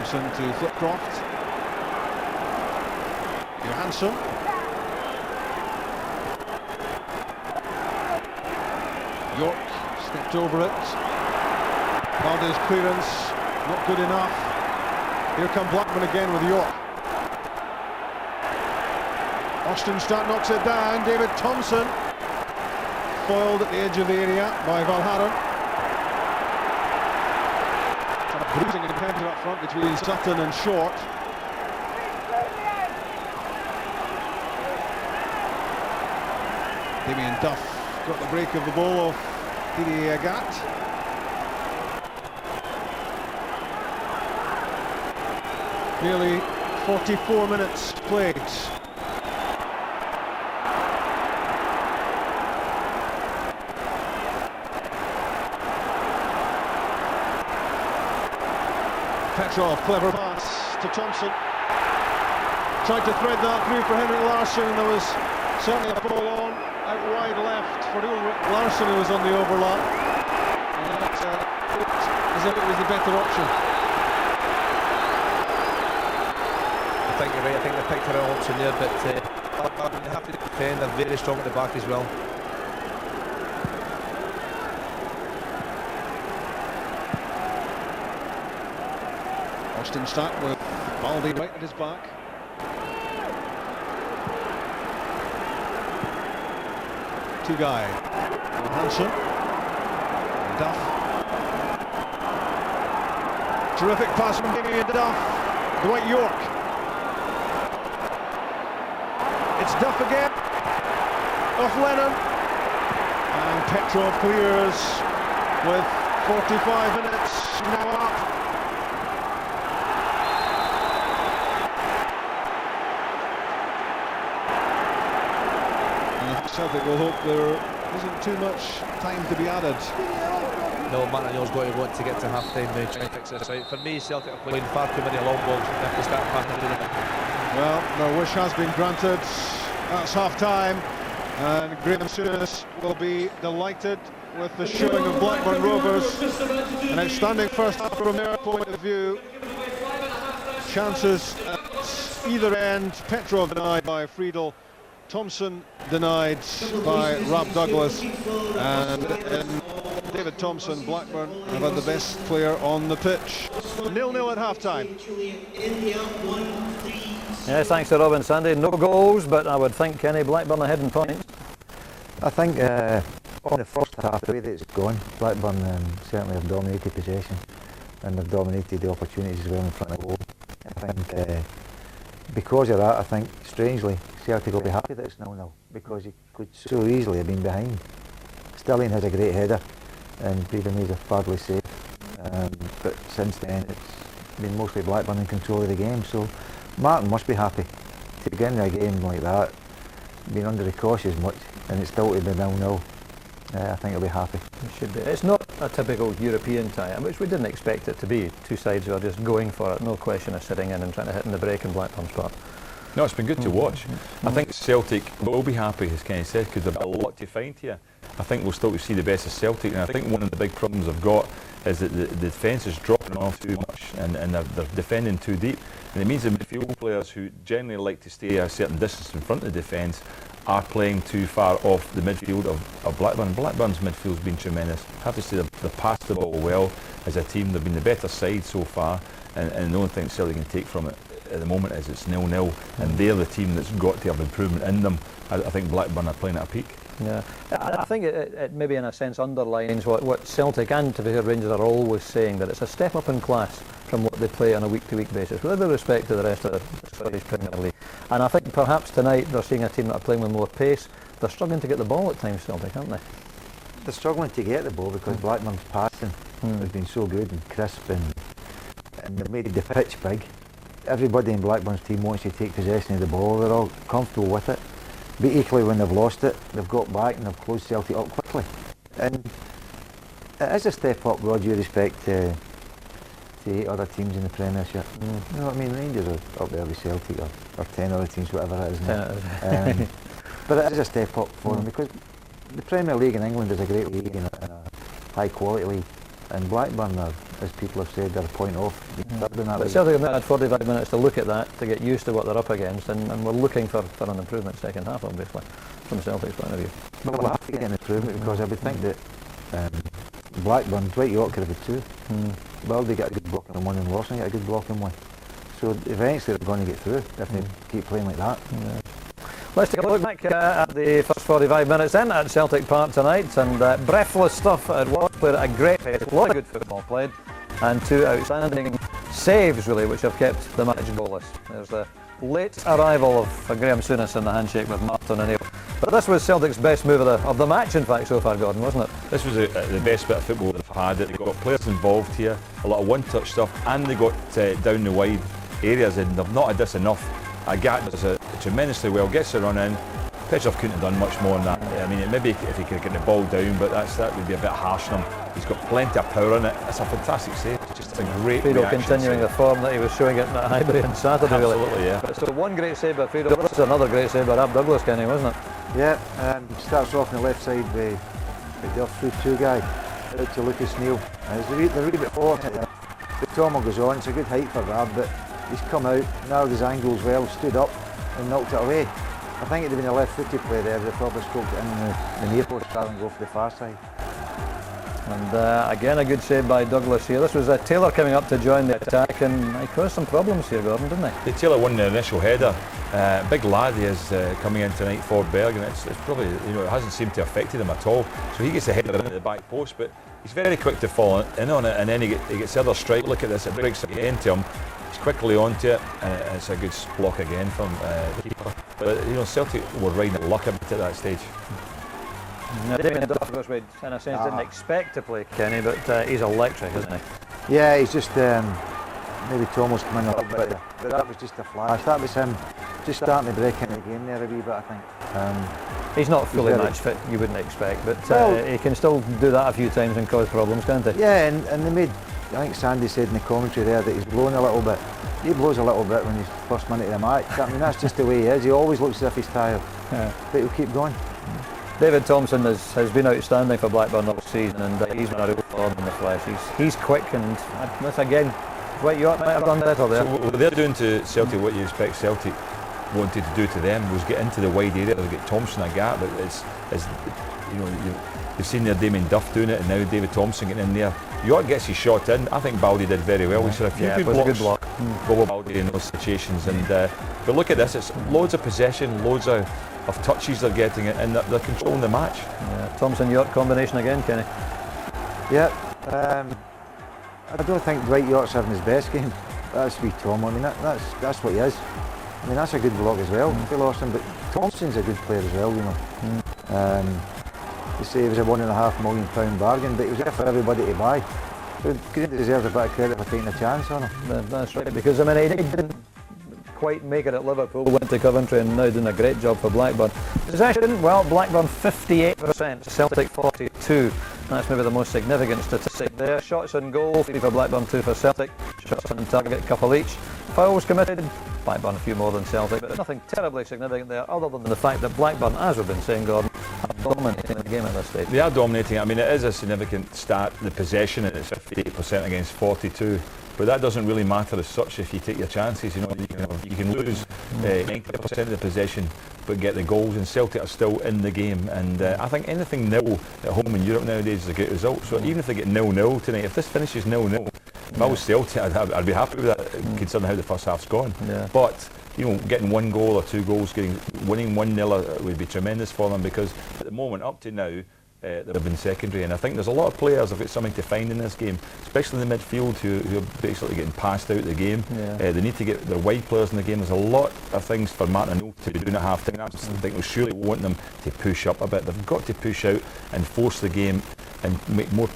Thompson to Flipcroft. Johansson. York stepped over it. Balde's clearance, not good enough. Here come Blackburn again with York. Austinstad knocks it down. David Thompson foiled at the edge of the area by Valharen. Bruising encounter up front between Sutton and Short. Damien Duff got the break of the ball off Didier Agat. Nearly 44 minutes played. Petrov, clever pass to Thompson. Tried to thread that through for Henrik Larsson, and there was certainly a ball on out wide left for Ulrich Larsson, who was on the overlap. And that looked as if it was the better option. I think you're right. I think they picked her option there, but they have to defend. They're very strong at the back as well. Austinstad with Balde right at his back. Two-guy, Johansson, Duff. Terrific pass from Damien Duff. Dwight York. It's Duff again. Off Lennon. And Petrov clears with 45 minutes now up. Celtic will hope there isn't too much time to be added. No, Martinelli's going to want to get to half-time now, try and fix this out. For me, Celtic are playing far too many long balls. They have to start passing to them. Well, their wish has been granted. That's half-time, and Graham Souness will be delighted with the showing of Blackburn Rovers. An outstanding first half from their point of view. Chances at either end. Petrov denied by Friedel. Thompson denied by Rob Douglas, and in David Thompson, Blackburn have had the best player on the pitch. 0-0 at half-time. Yes, thanks to Robin Sandy. No goals, but I would think Kenny Blackburn ahead in points. I think on the first half, the way that it's gone, Blackburn certainly have dominated possession, and they've dominated the opportunities as well in front of goal. I think because of that, I think, strangely, Celtic will be happy that it's 0-0, because he could so easily have been behind. Stilling has a great header, and Peter made a fabulous save. But since then, it's been mostly Blackburn in control of the game, so Martin must be happy to begin a game like that, being under the cautious much, and it's still to be 0-0. I think he'll be happy. It should be. It's not a typical European tie, which we didn't expect it to be. Two sides who are just going for it, no question of sitting in and trying to hit in the break in Blackburn's part. No, it's been good to watch. I think Celtic will be happy, as Kenny said, because they've got a lot to find here. I think we'll still see the best of Celtic, and I think one of the big problems they've got is that the defence is dropping off too much, and they're defending too deep, and it means the midfield players who generally like to stay a certain distance in front of the defence are playing too far off the midfield of Blackburn. Blackburn's midfield's been tremendous. I have to say they've passed the ball well as a team. They've been the better side so far, and the only thing Celtic can take from it at the moment is it's 0-0, and they're the team that's got to have improvement in them. I think Blackburn are playing at a peak. Yeah, I think it maybe in a sense underlines what Celtic and to be fair Rangers are always saying, that it's a step up in class from what they play on a week-to-week basis, with every respect to the rest of the Scottish Premier League. And I think perhaps tonight they're seeing a team that are playing with more pace. They're struggling to get the ball at times, Celtic, aren't they? They're struggling to get the ball because Blackburn's passing has been so good and crisp, and they've made the pitch big. Everybody in Blackburn's team wants to take possession of the ball. They're all comfortable with it. But equally, when they've lost it, they've got back and they've closed Celtic up quickly. And it is a step up with all due respect to 8 other teams in the Premiership. You know what I mean? Rangers are up there with Celtic, or 10 other teams, whatever it is now. But it is a step up for them, because the Premier League in England is a great league and a high quality league. And Blackburn are as people have said, they're a point off. But Celtic have had 45 minutes to look at that, to get used to what they're up against, and we're looking for an improvement second half, obviously, from Celtic's point of view. Well, we'll have to get an improvement because I would think that Blackburn, Dwight York could have had two. Well, they get a good block in one and Lawson get a good block in one. So eventually they're going to get through if they keep playing like that. Yeah. Let's take a look back at the first 45 minutes then at Celtic Park tonight, and breathless stuff at was, played at a great pace, a lot of good football played, and two outstanding saves really, which have kept the match goalless. There's the late arrival of Graham Souness in the handshake with Martin O'Neill. But this was Celtic's best move of the match, in fact, so far, Gordon, wasn't it? This was the best bit of football they've had. They got players involved here, a lot of one-touch stuff, and they got down the wide areas, and they've not had this enough. Agat does it tremendously well, gets the run in. Petrov couldn't have done much more than that. I mean, maybe if he could get the ball down, but that would be a bit harsh on him. He's got plenty of power in it. It's a fantastic save. It's just a great Fredo continuing the form that he was showing at Highbury on Saturday. Absolutely, really. yeah. But so one great save by Fredo, this is another great save by Rab Douglas, Kenny, wasn't it? Yeah, starts off on the left side with the off-through two guy out to Lucas Neal. They're a wee bit forward. The Tomo goes on, it's a good height for Rab, but he's come out, narrowed his angles well, stood up and knocked it away. I think it'd have been a left-footed play there, they probably scoped it in the near post rather than go for the far side. And again a good save by Douglas here. This was Taylor coming up to join the attack, and he caused some problems here, Gordon, didn't he? Taylor won the initial header. Big lad he is coming in tonight for Berg, and it's probably, it hasn't seemed to have affected him at all. So he gets the header in at the back post, but he's very quick to fall in on it, and then he gets the other strike. Look at this, it breaks again to him. He's quickly onto it, and it's a good block again from the keeper. But Celtic were riding at luck a bit at that stage. Now, Damien Duff, in a sense, didn't expect to play Kenny, but he's electric, isn't he? Yeah, he's just maybe Tomo's come in a little bit, but that was just a flash. That was him just starting to break into the game there a wee bit, I think. He's not fully match fit, you wouldn't expect, but he can still do that a few times and cause problems, can't he? Yeah, and they made, I think Sandy said in the commentary there that he's blown a little bit. He blows a little bit when he's first minute of the match. I mean, that's just the way he is. He always looks as if he's tired, but he'll keep going. David Thompson has been outstanding for Blackburn all season, and he's been a real form in the flesh. He's quick, and this again, Dwight York might have done better there. So they're doing to Celtic what you expect Celtic wanted to do to them, was get into the wide area, they'll get Thompson a gap, but you've seen there Damien Duff doing it, and now David Thompson getting in there. York gets his shot in. I think Baldy did very well. We saw a few good blocks go with Baldy in those situations, and but look at this, it's loads of possession, loads of touches they're getting, and they're controlling the match. Yeah, Thompson-York combination again, Kenny. Yeah, I don't think Dwight York's having his best game. That's wee Tom. I mean, that's what he is. I mean, that's a good block as well. They lost him, but Thompson's a good player as well, They say he was a £1.5 million bargain, but he was there for everybody to buy. So Green deserves a bit of credit for taking a chance on him. That's right, because I mean, he didn't quite make it at Liverpool, went to Coventry and now doing a great job for Blackburn. Possession didn't well, Blackburn 58%, Celtic 42. That's maybe the most significant statistic there. Shots on goal, 3 for Blackburn, 2 for Celtic. Shots on target, a couple each. Fouls committed, Blackburn a few more than Celtic, but nothing terribly significant there other than the fact that Blackburn, as we've been saying, Gordon, are dominating the game at this stage. They are dominating. I mean, it is a significant stat, the possession, and it's 58% against 42. But that doesn't really matter as such if you take your chances. You can lose 90% of the possession but get the goals, and Celtic are still in the game. And I think anything nil at home in Europe nowadays is a good result. So even if they get 0-0 tonight, if this finishes 0-0, if I was Celtic, I'd be happy with that, considering how the first half's gone. Yeah. But getting 1 goal or 2 goals, winning 1-0 would be tremendous for them, because at the moment, up to now, they've been secondary, and I think there's a lot of players who've got something to find in this game, especially in the midfield who are basically getting passed out the game. Yeah. They need to get their wide players in the game. There's a lot of things for Martin O'Neill to be doing at half time. I think we'll surely want them to push up a bit. They've got to push out and force the game and make more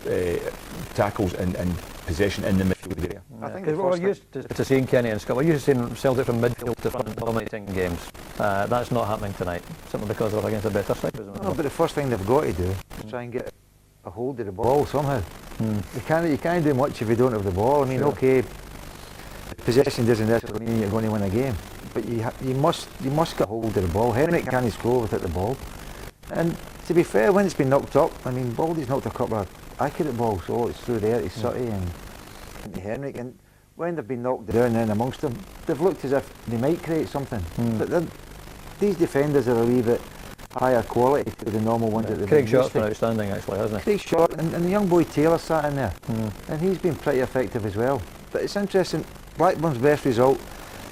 tackles and possession in the midfield area. I think we're used to seeing Kenny and Scott. We're used to seeing Celtic from midfield to front dominating games. That's not happening tonight, simply because they're against a better side. No, but the first thing they've got to do is try and get a hold of the ball somehow. You can't do much if you don't have the ball. I mean, okay, possession doesn't necessarily mean you're going to win a game, but you must get hold of the ball. Henrik can't score without the ball. And to be fair, when it's been knocked up, I mean, Baldy's knocked a couple of accurate balls, so it's through there to Sutty, and into Henrik, and when they've been knocked down in amongst them, they've looked as if they might create something. But these defenders are a wee bit higher quality to the normal ones that they've been Craig used Shot's to. been outstanding actually, hasn't he? Craig Shot and the young boy Taylor sat in there, and he's been pretty effective as well. But it's interesting, Blackburn's best result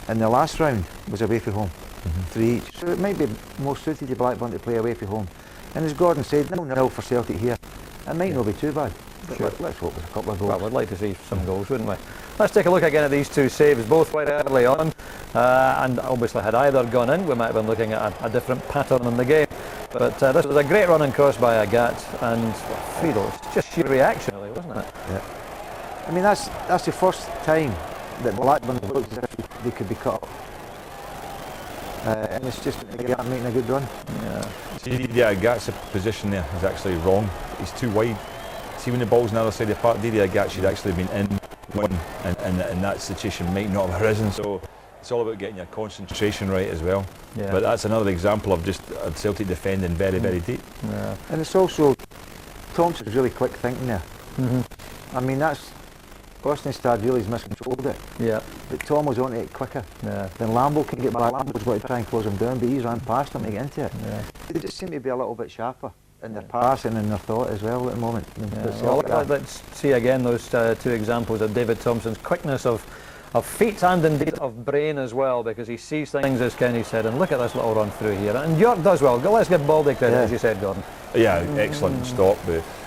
in the last round was away from home, 3 each. So it might be more suited to Blackburn to play away from home. And as Gordon said, 0-0 for Celtic here. It might not be too bad. But let's hope there's a couple of goals. Well, we'd like to see some goals, wouldn't we? Let's take a look again at these two saves, both quite early on. And obviously, had either gone in, we might have been looking at a different pattern in the game. But this was a great running cross by Agat, and Friedel, it's just sheer reaction, really, wasn't it? Yeah. I mean, that's the first time that Blackburn looked as if they could be cut up. And it's just Agat making a good run. Yeah, Agat's position there is actually wrong. He's too wide. See, when the ball's on the other side of the park, Didier Agat should actually have been in one, and that situation might not have arisen. So it's all about getting your concentration right as well. Yeah. But that's another example of just Celtic defending very, very deep. Yeah. And it's also, Thompson's really quick thinking there. I mean, that's, Bostonstad really is miscontrolled it. Yeah. But Tom was on it quicker. Yeah. Then Lambo can get back. Lambo's going to try and close him down, but he's ran past him to get into it. Yeah. They just seem to be a little bit sharper in their passing and their thought as well at the moment. Well, let's see again those two examples of David Thompson's quickness of feet and indeed of brain as well, because he sees things, as Kenny said, and look at this little run through here. And York does well. Let's give Baldy credit, as you said, Gordon. Yeah, excellent stop.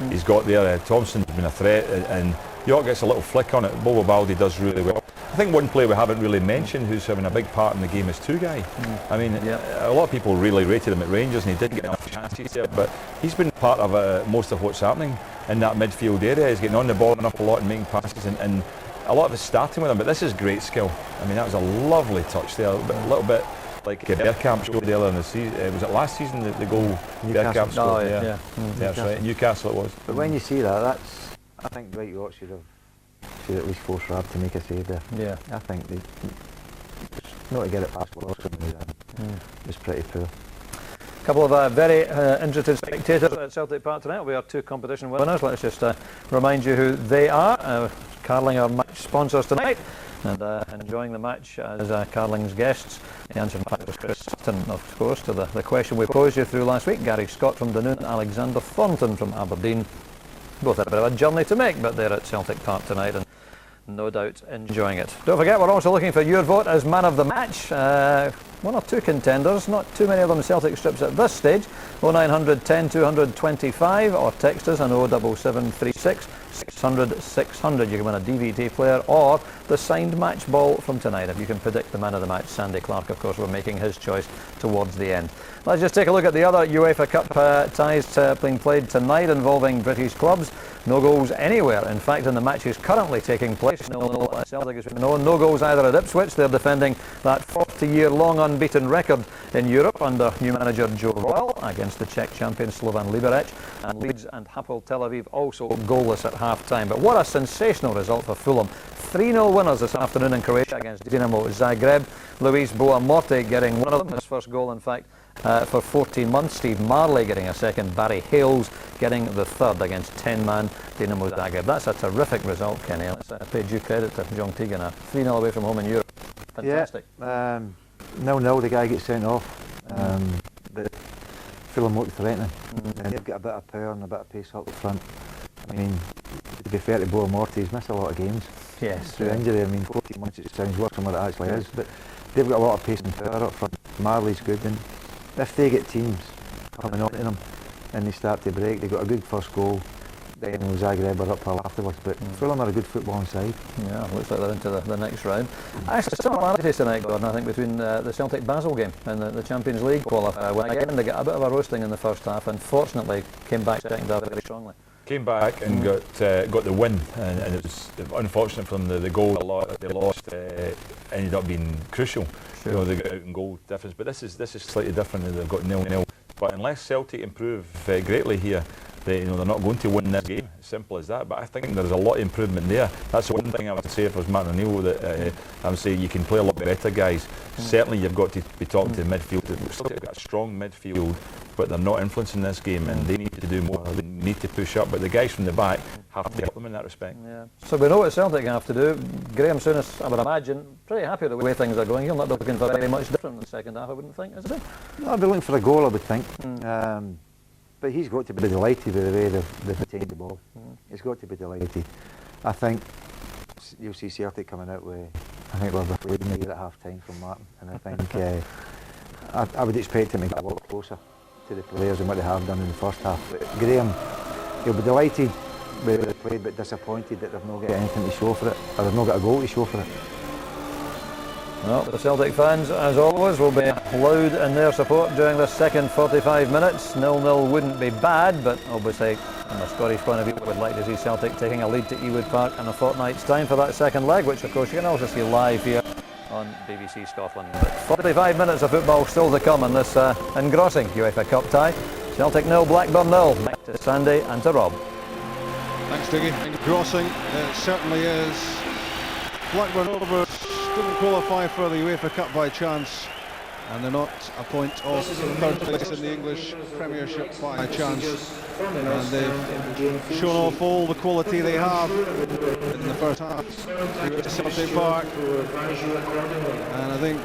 He's got there. Thompson's been a threat, and York gets a little flick on it. Bobo Baldi does really well. I think one player we haven't really mentioned who's having a big part in the game is Tugai. I mean, a lot of people really rated him at Rangers, and he did get enough chances there, but he's been part of most of what's happening in that midfield area. He's getting on the ball enough a lot and making passes, and a lot of it's starting with him, but this is great skill. I mean, that was a lovely touch there, a little bit like Bergkamp showed earlier in the season. Was it last season the goal Bergkamp scored? Yeah, that's right. Newcastle it was. But when you see that, I think Dwight York should at least force Rab to make a save there. Yeah. I think they not to get it past Lawson was pretty poor. A couple of very interested spectators at Celtic Park tonight. We are two competition winners. Let's just remind you who they are. Carling are match sponsors tonight, and enjoying the match as Carling's guests. The answer in fact was Chris Sutton, of course, to the question we posed you through last week. Gary Scott from Dunoon and Alexander Thornton from Aberdeen. Both had a bit of a journey to make, but they're at Celtic Park tonight and no doubt enjoying it. Don't forget, we're also looking for your vote as man of the match. One or two contenders, not too many of them Celtic strips at this stage. 0900 10 225 or text us on 07736 600 600. You can win a DVD player or the signed match ball from tonight. If you can predict the man of the match, Sandy Clark, of course, will be making his choice towards the end. Let's just take a look at the other UEFA Cup ties being played tonight involving British clubs. No goals anywhere. In fact, in the matches currently taking place, 0-0 at Celtic, as we know. No goals either at Ipswich. They're defending that 40-year-long unbeaten record in Europe under new manager Joe Royle against the Czech champion Slovan Liberec. And Leeds and Hapoel Tel Aviv also goalless at half-time. But what a sensational result for Fulham. 3-0 winners this afternoon in Croatia against Dinamo Zagreb. Luis Boamorte getting one of them, his first goal in fact for 14 months. Steve Marley getting a second. Barry Hales getting the third against 10-man Dinamo Zagreb. That's a terrific result, Kenny. Let's pay due credit to John Teagan. 3-0 away from home in Europe. Fantastic. Yeah, 0-0, the guy gets sent off. But Fulham looked threatening. And they've got a bit of power and a bit of pace up front. I mean, to be fair to Boamorte, he's missed a lot of games. Yes. Through injury. I mean, 14 months, it sounds worse than what it actually is. But they've got a lot of pace and power up front. Marley's good, and if they get teams coming on to them and they start to break, they've got a good first goal. Then Zagreb are uphill afterwards, but Fulham are a good footballing side. Yeah, looks like they're into the next round. Actually, similarities tonight, Gordon, I think, between the Celtic Basel game and the Champions League qualifier. When again they got a bit of a roasting in the first half, and fortunately came back second half very strongly. Came back and got the win, and it was unfortunate for them. The goal they lost ended up being crucial. Sure. You know, they got out in goal difference, but this is slightly different. They've got 0-0. But unless Celtic improve greatly here, they're not going to win this game. Simple as that. But I think there's a lot of improvement there. That's the one thing I would say if I was Martin O'Neill, that I would say you can play a lot better, guys. Certainly you've got to be talking to the midfield. They've got a strong midfield, but they're not influencing this game, and they need to do more. They need to push up, but the guys from the back have to help them in that respect. Yeah. So we know what Celtic have to do. Graham Souness, I would imagine, pretty happy with the way things are going. He'll not be looking for very much different in the second half, I wouldn't think, is it? No, I'd be looking for a goal, I would think. But he's got to be delighted with the way they've retained the ball. He's got to be delighted. I think you'll see Celtic coming out with, I think we're leading the year at half time from Martin, and I think I would expect him to get a lot closer to the players than what they have done in the first half. But Graham, he'll be delighted with the play, but disappointed that they've not got anything to show for it, or they've not got a goal to show for it. Well, the Celtic fans, as always, will be loud in their support during the second 45 minutes. 0-0 wouldn't be bad, but obviously, from a Scottish point of view, we'd like to see Celtic taking a lead to Ewood Park in a fortnight's time for that second leg, which of course you can also see live here on BBC Scotland. But 45 minutes of football still to come in this engrossing UEFA Cup tie. Celtic 0, Blackburn 0. Back to Sandy and to Rob. Thanks, Diggy. Engrossing, it certainly is. Blackburn Rovers didn't qualify for the UEFA Cup by chance, and they're not a point off third place in the English Premiership by chance. And they've shown off all the quality they have in the first half at Celtic Park. And I think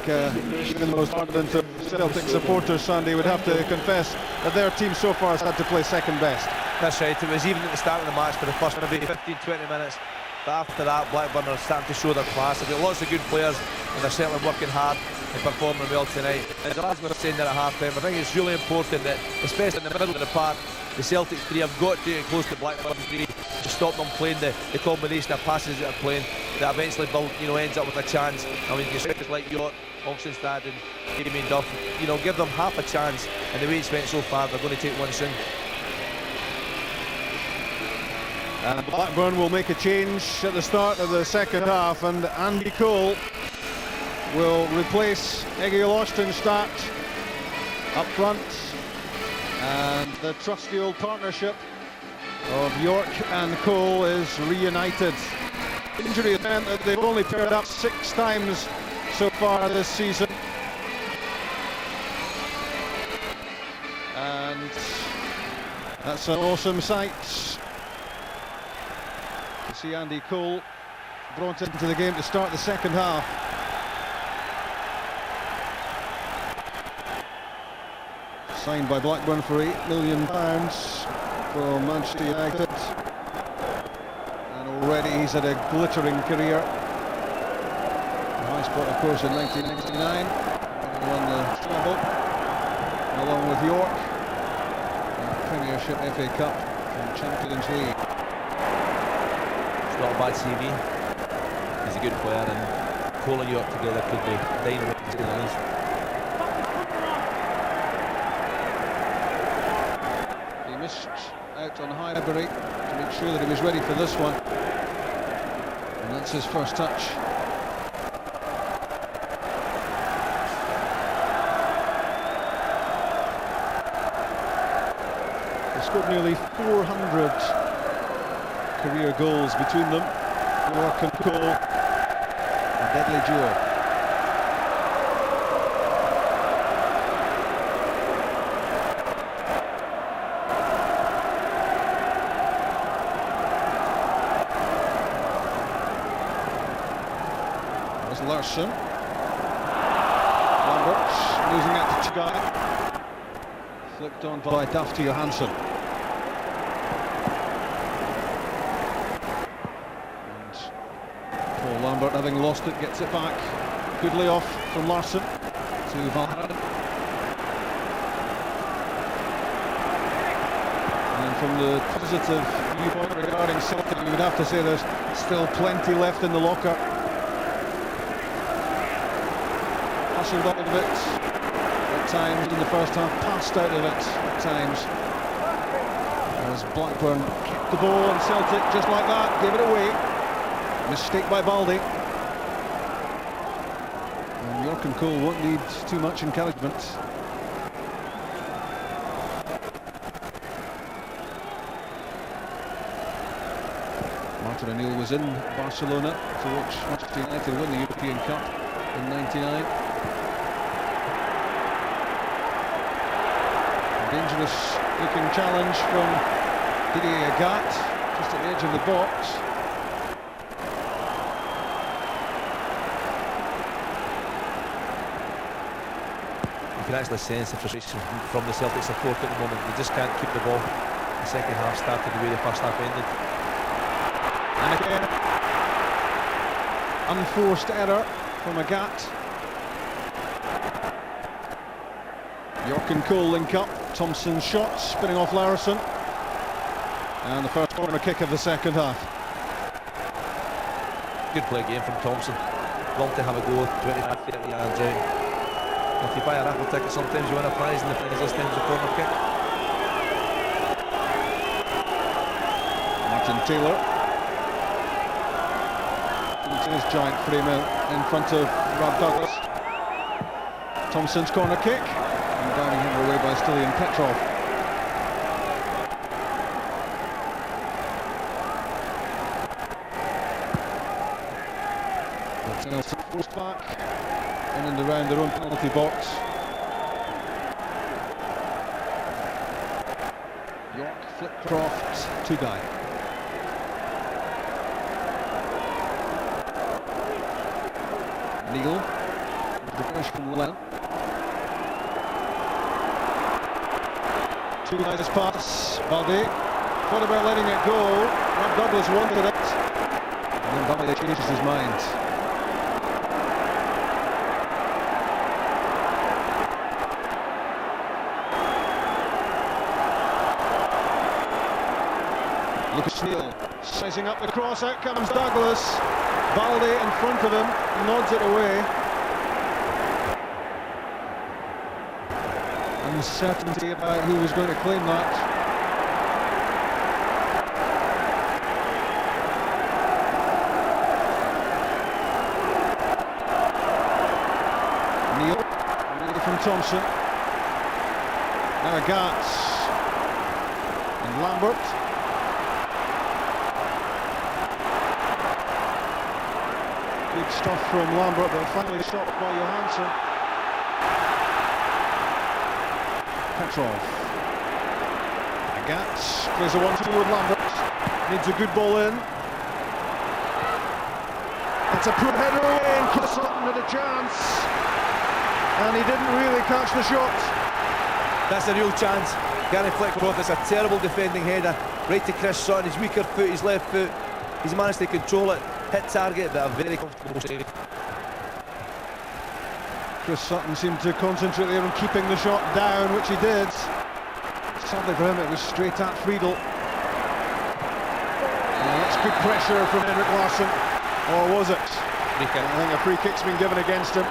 even the most ardent of Celtic supporters, Sandy, would have to confess that their team so far has had to play second best. That's right, it was even at the start of the match for the first maybe 15-20 minutes. But after that, Blackburn are starting to show their class. They've got lots of good players, and they're certainly working hard and performing well tonight. As Glasgow was saying there at half-time, I think it's really important that, especially in the middle of the park, the Celtic three have got to get close to Blackburn three to stop them playing the combination of passes that are playing that eventually ends up with a chance. I mean, you see guys like York, Oxenstad and Damien Duff, give them half a chance, and the way it's went so far, they're going to take one soon. And Blackburn will make a change at the start of the second half, and Andy Cole will replace Egil Ostenstad up front, and the trusty old partnership of York and Cole is reunited. Injury meant that they've only paired up 6 times so far this season, and that's an awesome sight. See Andy Cole brought into the game to start the second half. Signed by Blackburn for £8 million from Manchester United, and already he's had a glittering career. The high spot, of course, in 1999, he won the treble along with York, the Premiership, FA Cup and Champions League. Not a bad CV. He's a good player, and Cole and York together could be dynamite to the least. He missed out on Highbury to make sure that he was ready for this one, and that's his first touch. They scored nearly 400 career goals between them. York and Cole, a deadly duo. There's Larsson. Lambert losing it to Guy. Flipped on by Duff to Johansson. Lambert, having lost it, gets it back. Good layoff from Larsson to Valharen. And from the positive viewpoint regarding Celtic, you would have to say there's still plenty left in the locker. Hustled out of it at times in the first half, passed out of it at times. As Blackburn kept the ball, and Celtic, just like that, gave it away. Mistake by Baldi. And York and Cole won't need too much encouragement. Martin O'Neill was in Barcelona to watch Manchester United win the European Cup in '99. Dangerous looking challenge from Didier Agat, just at the edge of the box. You can actually sense the frustration from the Celtic support at the moment. They just can't keep the ball. The second half started the way the first half ended. And again, unforced error from Agat. York and Cole link up. Thompson's shot spinning off Larison. And the first corner kick of the second half. Good play game from Thompson. Long to have a go, 25-30 yards out. If you buy a raffle ticket, sometimes you win a prize, and the prize this time is a corner kick. Martin Taylor. Into his giant frame in front of Rob Douglas. Thompson's corner kick. And diving him away by Stilian Petrov. Nelson forced back in and around their own penalty box. York, Flitcroft, Tugai. Neal, reverse from Lennon. Tugai's pass, Balde. Thought about letting it go. Rob Douglas wanted it. And then Balde changes his mind. Lucas Neal sizing up the cross, out comes Douglas. Balde in front of him, nods it away. Uncertainty about who was going to claim that. Neal, away from Thompson. Now Agat and Lambert. Good stuff from Lambert, but finally stopped by Johansson. Petrov. Agat plays a 1-2 with Lambert. Needs a good ball in. It's a poor header away, and Chris Sutton had a chance. And he didn't really catch the shot. That's a real chance. Gary Flitcroft, it's a terrible defending header. Right to Chris Sutton, his weaker foot, his left foot. He's managed to control it. Hit target, but a very comfortable save. Chris Sutton seemed to concentrate there on keeping the shot down, which he did. Sadly for him, it was straight at Friedel. That's good pressure from Henrik Larsson. Or was it? I think a free kick's been given against him.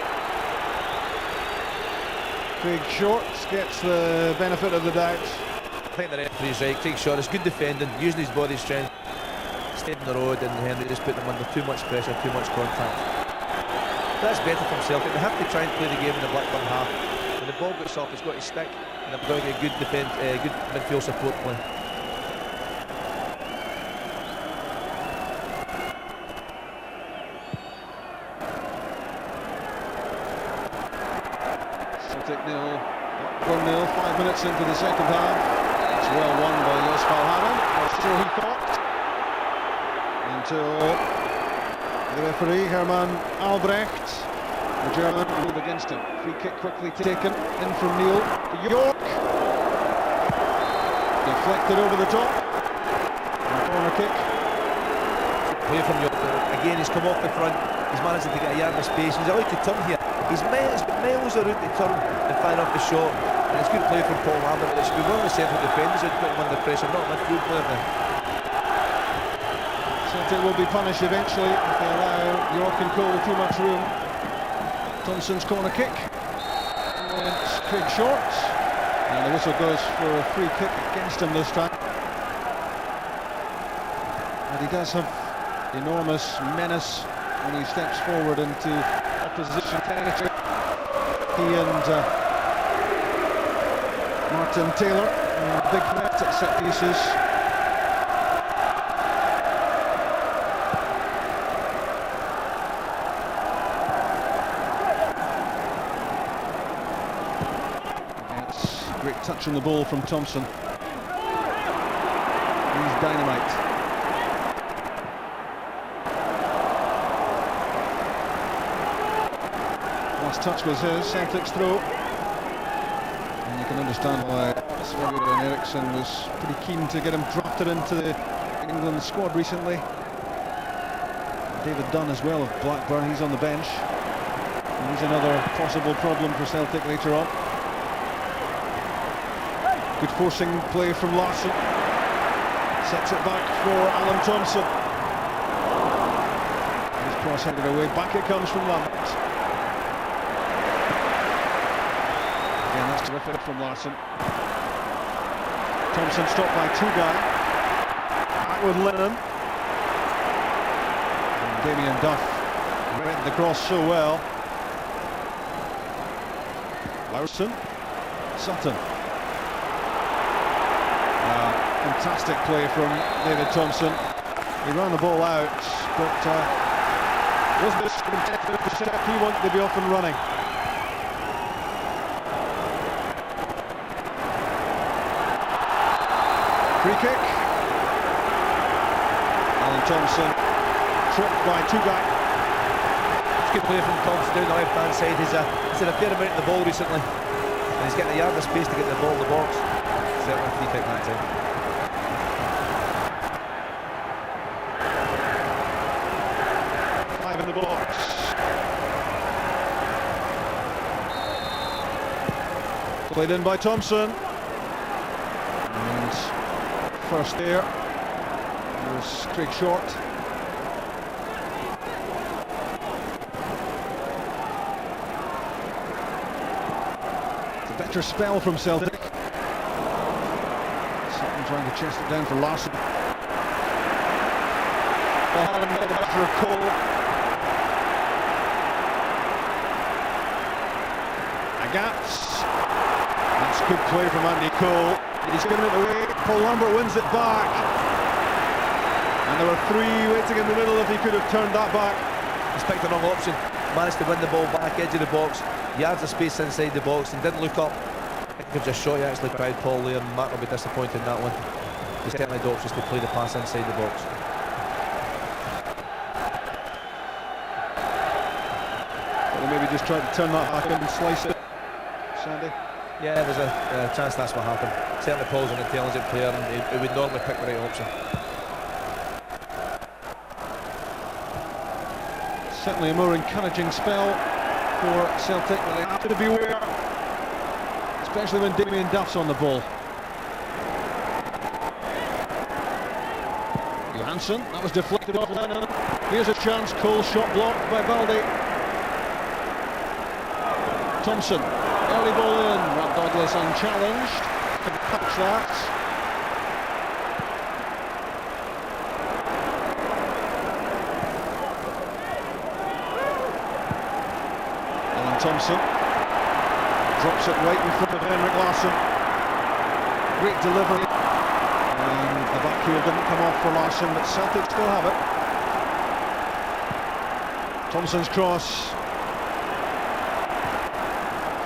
Craig Shorts gets the benefit of the doubt. I think the referee's right. Craig Short is good defending, using his body strength. Stayed on the road, and Henry just put them under too much pressure, too much contact. That's better from Celtic. They have to try and play the game in the Blackburn half. When the ball gets off, it's got to stick, and they've got to get good midfield support play. Celtic 0, Blackburn 0, 5 minutes into the second half. It's well won by Jos Valhaven, or so he thought. Until the referee, Herman Albrecht, the German, ruled against him. Free kick quickly taken, in from Neal to York. Deflected over the top. And a corner kick. Play from York. Again, he's come off the front. He's managed to get a yard of space. He's allowed to turn here. He's miles of route to turn and fire off the shot. And it's good play from Paul Lambert. It should be one of the central defenders who'd put him under pressure, not a midfield player there. Celtic will be punished eventually if they allow York and Cole too much room. Thompson's corner kick. And it's Craig Shorts. And the whistle goes for a free kick against him this time. And he does have enormous menace when he steps forward into opposition territory. He and Martin Taylor, big threat at set pieces. touch on the ball from Thompson. He's dynamite. Last touch was his, Celtic's throw. And you can understand why Sverger and Eriksson was pretty keen to get him drafted into the England squad recently. David Dunn as well of Blackburn, he's on the bench. And he's another possible problem for Celtic later on. Good forcing play from Larsson. Sets it back for Alan Thompson. His cross headed away, back it comes from Lambert. Again, that's terrific from Larsson. Thompson stopped by Tugai. Back with Lennon. And Damien Duff read the cross so well. Larsson. Sutton. Fantastic play from David Thompson. He ran the ball out, but wasn't he wanted to be off and running. Free kick. Alan Thompson tripped by Tugai. It's good play from Thompson down the left-hand side. He's had a fair amount of the ball recently, and he's getting a yard of space to get the ball in the box. Certainly a free kick that time. In the box. Played in by Thompson. And first there was Craig Short. It's a better spell from Celtic. Sutton trying to chest it down for Larsson. After a call. Gaps. That's good play from Andy Cole. He's given it away. Paul Lambert wins it back. And there were three waiting in the middle if he could have turned that back. He's picked the wrong option. Managed to win the ball back edge of the box. Yards of space inside the box and didn't look up. I think it was a shot he actually tried Paul there, and Matt will be disappointed in that one. He certainly had options to play the pass inside the box. But maybe just tried to turn that back in and slice it. Sandy? Yeah, there's a chance that's what happened. Certainly Paul's an intelligent player, and he would normally pick the right option. Certainly a more encouraging spell for Celtic, but they have to beware, especially when Damien Duff's on the ball. Johansson, that was deflected off Lennon. Here's a chance, Cole shot blocked by Baldi. Thompson. Early ball in, Rob Douglas unchallenged. Can touch that. Alan Thompson drops it right in front of Henrik Larsson. Great delivery. And the back heel didn't come off for Larsson, but Celtic still have it. Thompson's cross.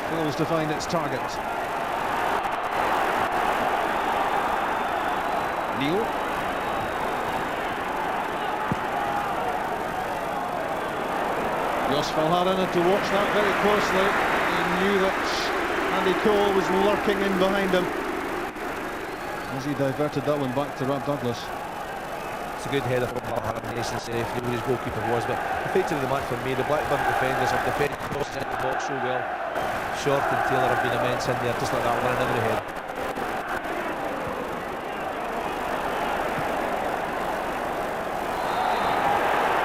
Fails to find its target. Neil. Jos Valhaeren had to watch that very closely. He knew that Andy Cole was lurking in behind him as he diverted that one back to Rob Douglas. It's a good header from Valhaeren, nice and safe. Knew where his goalkeeper was, but the feature of the match for me, the Blackburn defenders have defended crosses into the box so well. Short and Taylor have been immense in there, just like that one in every head.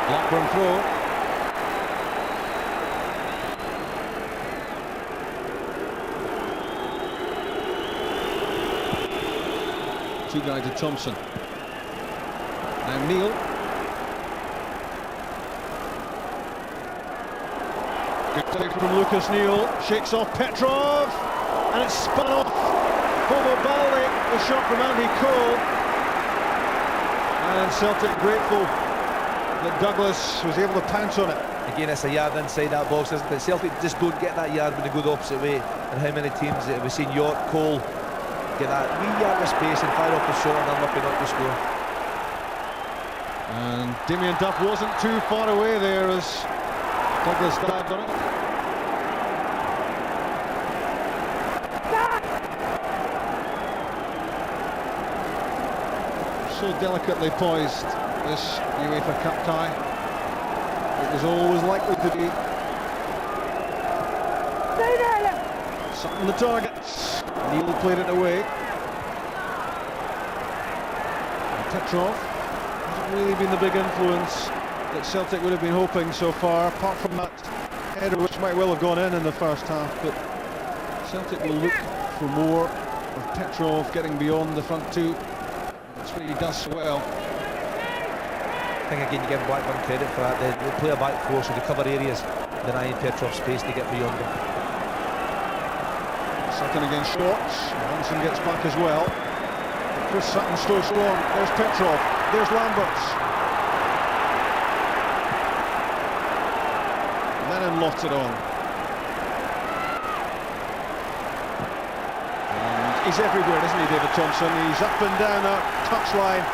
Blackburn throw. Tugai to Thompson. Now Neil. Good play from Lucas Neil. Shakes off Petrov. And it's spun off. Bobo Baldi. The shot from Andy Cole. And Celtic grateful that Douglas was able to pounce on it. Again, it's a yard inside that box, isn't it? Celtic just don't get that yard when they go the opposite way. And how many teams have we seen York, Cole, get that wee yard of space and fire off the shot and unlucky not to score. And Damien Duff wasn't too far away there as Douglas dived on it. So delicately poised, this UEFA Cup tie. It was always likely to be. Sutton the target. Neil played it away. And Petrov hasn't really been the big influence that Celtic would have been hoping so far, apart from that header which might well have gone in the first half. But Celtic will look for more of Petrov getting beyond the front two. That's what he does so well. I think again you give Blackburn credit for that. They play a back four, so they cover areas, denying Petrov space to get beyond them. Sutton against Schwartz. Hansen gets back as well. Chris Sutton strokes along. There's Petrov. There's Lamberts. Lennon lofts it on. And he's everywhere, isn't he, David Thompson? He's up and down that touchline.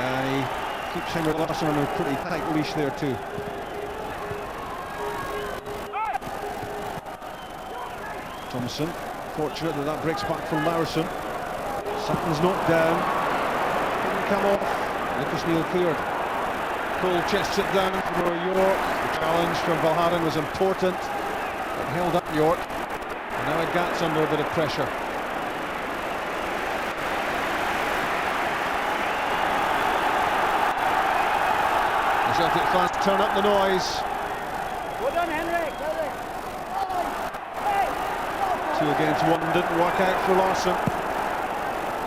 And he keeps Henrik Larsson on a pretty tight leash there too. Thompson, fortunate that breaks back from Larsson. Sutton's knocked down. Didn't come off. Lucas Neal cleared. Cole chests it down for York. The challenge from Valhaden was important. It held up York. And now Gats under a bit of pressure. The Celtic fans turn up the noise. Well done, Henrik. Two against one didn't work out for Larsson.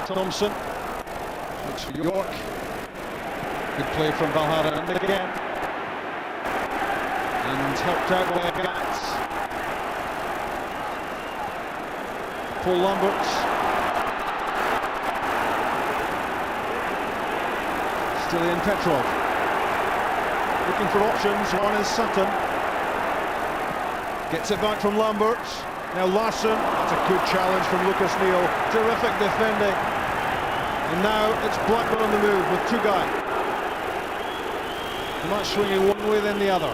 Thompson looks for York. Good play from Valhaden again. And helped out by Gats. Paul Lamberts. Still in Petrov. Looking for options. One is Sutton. Gets it back from Lamberts. Now Larsson, that's a good challenge from Lucas Neal. Terrific defending. And now it's Blackburn on the move with two guys. The match swinging one way then the other.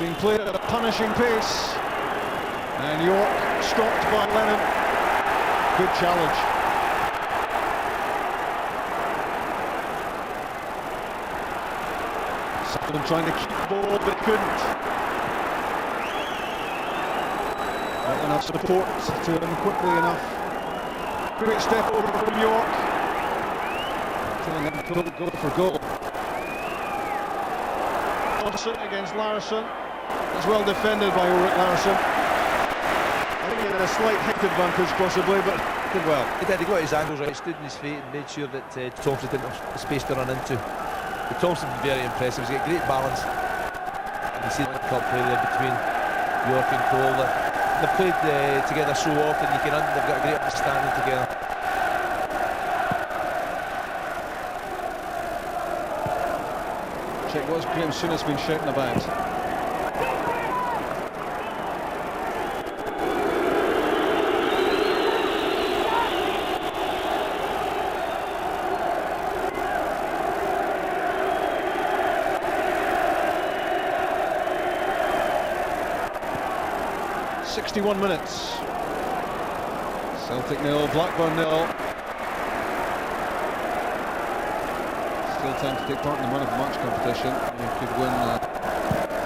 Being played at a punishing pace. And York stopped by Lennon. Good challenge. Sutton trying to keep the ball but couldn't. Not enough support to him quickly enough. Great step over from York. Telling him to go for goal. Thompson against Larsson. It's well defended by Ulrich Larsson. I think he had a slight height advantage possibly, but did well. He did, he got his angles right, stood in his feet and made sure that Thompson didn't have space to run into. But Thompson was very impressive, he's got great balance. You see the cup play there between York and Cole. They've played together so often, they've got a great understanding together. Check what's Graham Souness been shouting about. 61 minutes. Celtic 0, Blackburn 0. Still time to take part in the Man of the Match competition. You could win a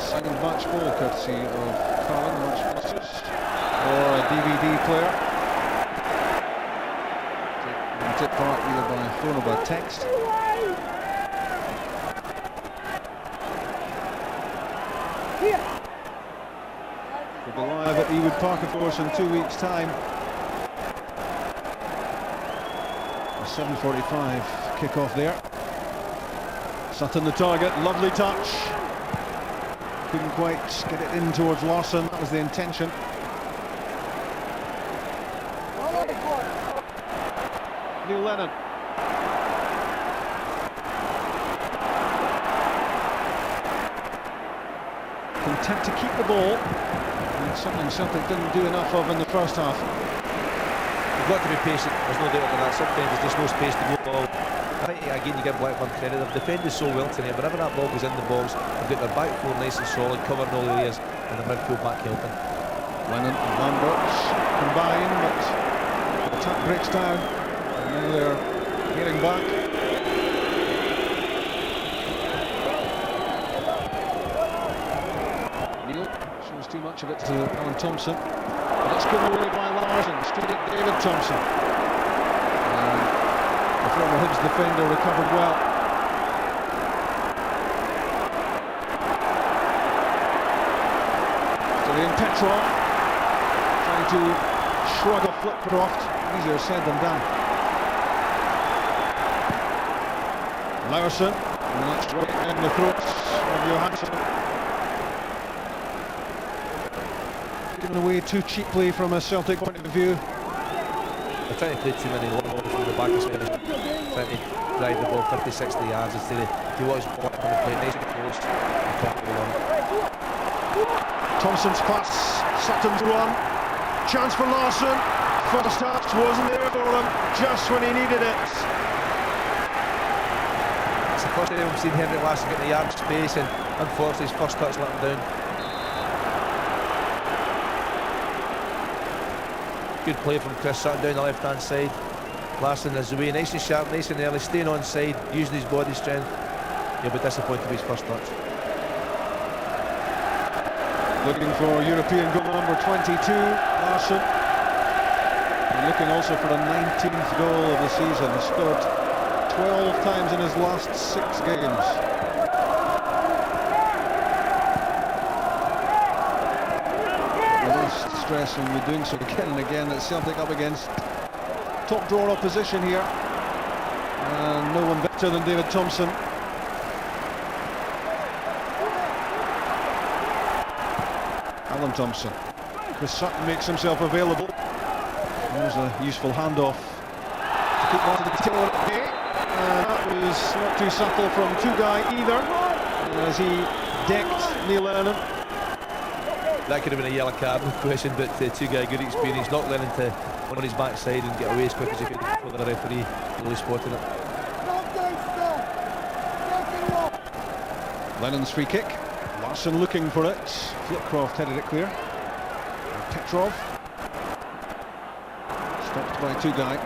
second match ball courtesy of Carlin Match Masters or a DVD player. You can take part either by phone or by text. We'll be live at Ewood Park, of course, in 2 weeks' time. 7:45 kick-off there. Sutton the target, lovely touch. Couldn't quite get it in towards Larsson, that was the intention. Neil Lennon. Content to keep the ball. And something Celtic didn't do enough of in the first half. You've got to be patient, there's no doubt about that. Sometimes there's just no space to go ball. I think again you give Blackburn credit, they've defended so well tonight. Whenever that ball goes in the box, they've got their back four nice and solid, covering all areas, and the midfield back helping. Lennon and Lambert combine, but the attack breaks down, and now they're getting back. Neil shows too much of it to Alan Thompson, but it's given away by Larson, straight at David Thompson. The former Hibs defender recovered well. So in Petrov trying to shrug a Flipcroft. Easier said than done. Larson, and that's right in the throats of Johansson. Given away too cheaply from a Celtic point of view. They're trying to play too many long balls from the back of Spain, trying to drive the ball 50-60 yards instead of do what is Blackburn and play nice and close and comfortable on it. Thompson's pass, Sutton's run, chance for Larson. First touch wasn't there for him just when he needed it. It's the first time we've seen Henrik Larsson get the yard space, and unfortunately his first touch let him down. Good play from Chris Sutton down the left hand side. Larsson is away nice and sharp, nice and early, staying on side, using his body strength. He'll be disappointed with his first touch. Looking for European goal number 22, Larsson. And looking also for a 19th goal of the season. He scored 12 times in his last 6 games. Stress and we're doing so again and again that Celtic up against top drawer opposition here, and no one better than David Thompson. Alan Thompson. Chris Sutton makes himself available. There's a useful handoff to keep on to the tail of the day. That was not too subtle from Tugai either, as he decked Neil Lennon. That could have been a yellow card, no question, but two guy good experience, not learning to on his backside and get away as quick as he could before the referee really spotted it. Lennon's free kick, Larson looking for it, Flipcroft headed it clear. And Petrov stopped by Tugai.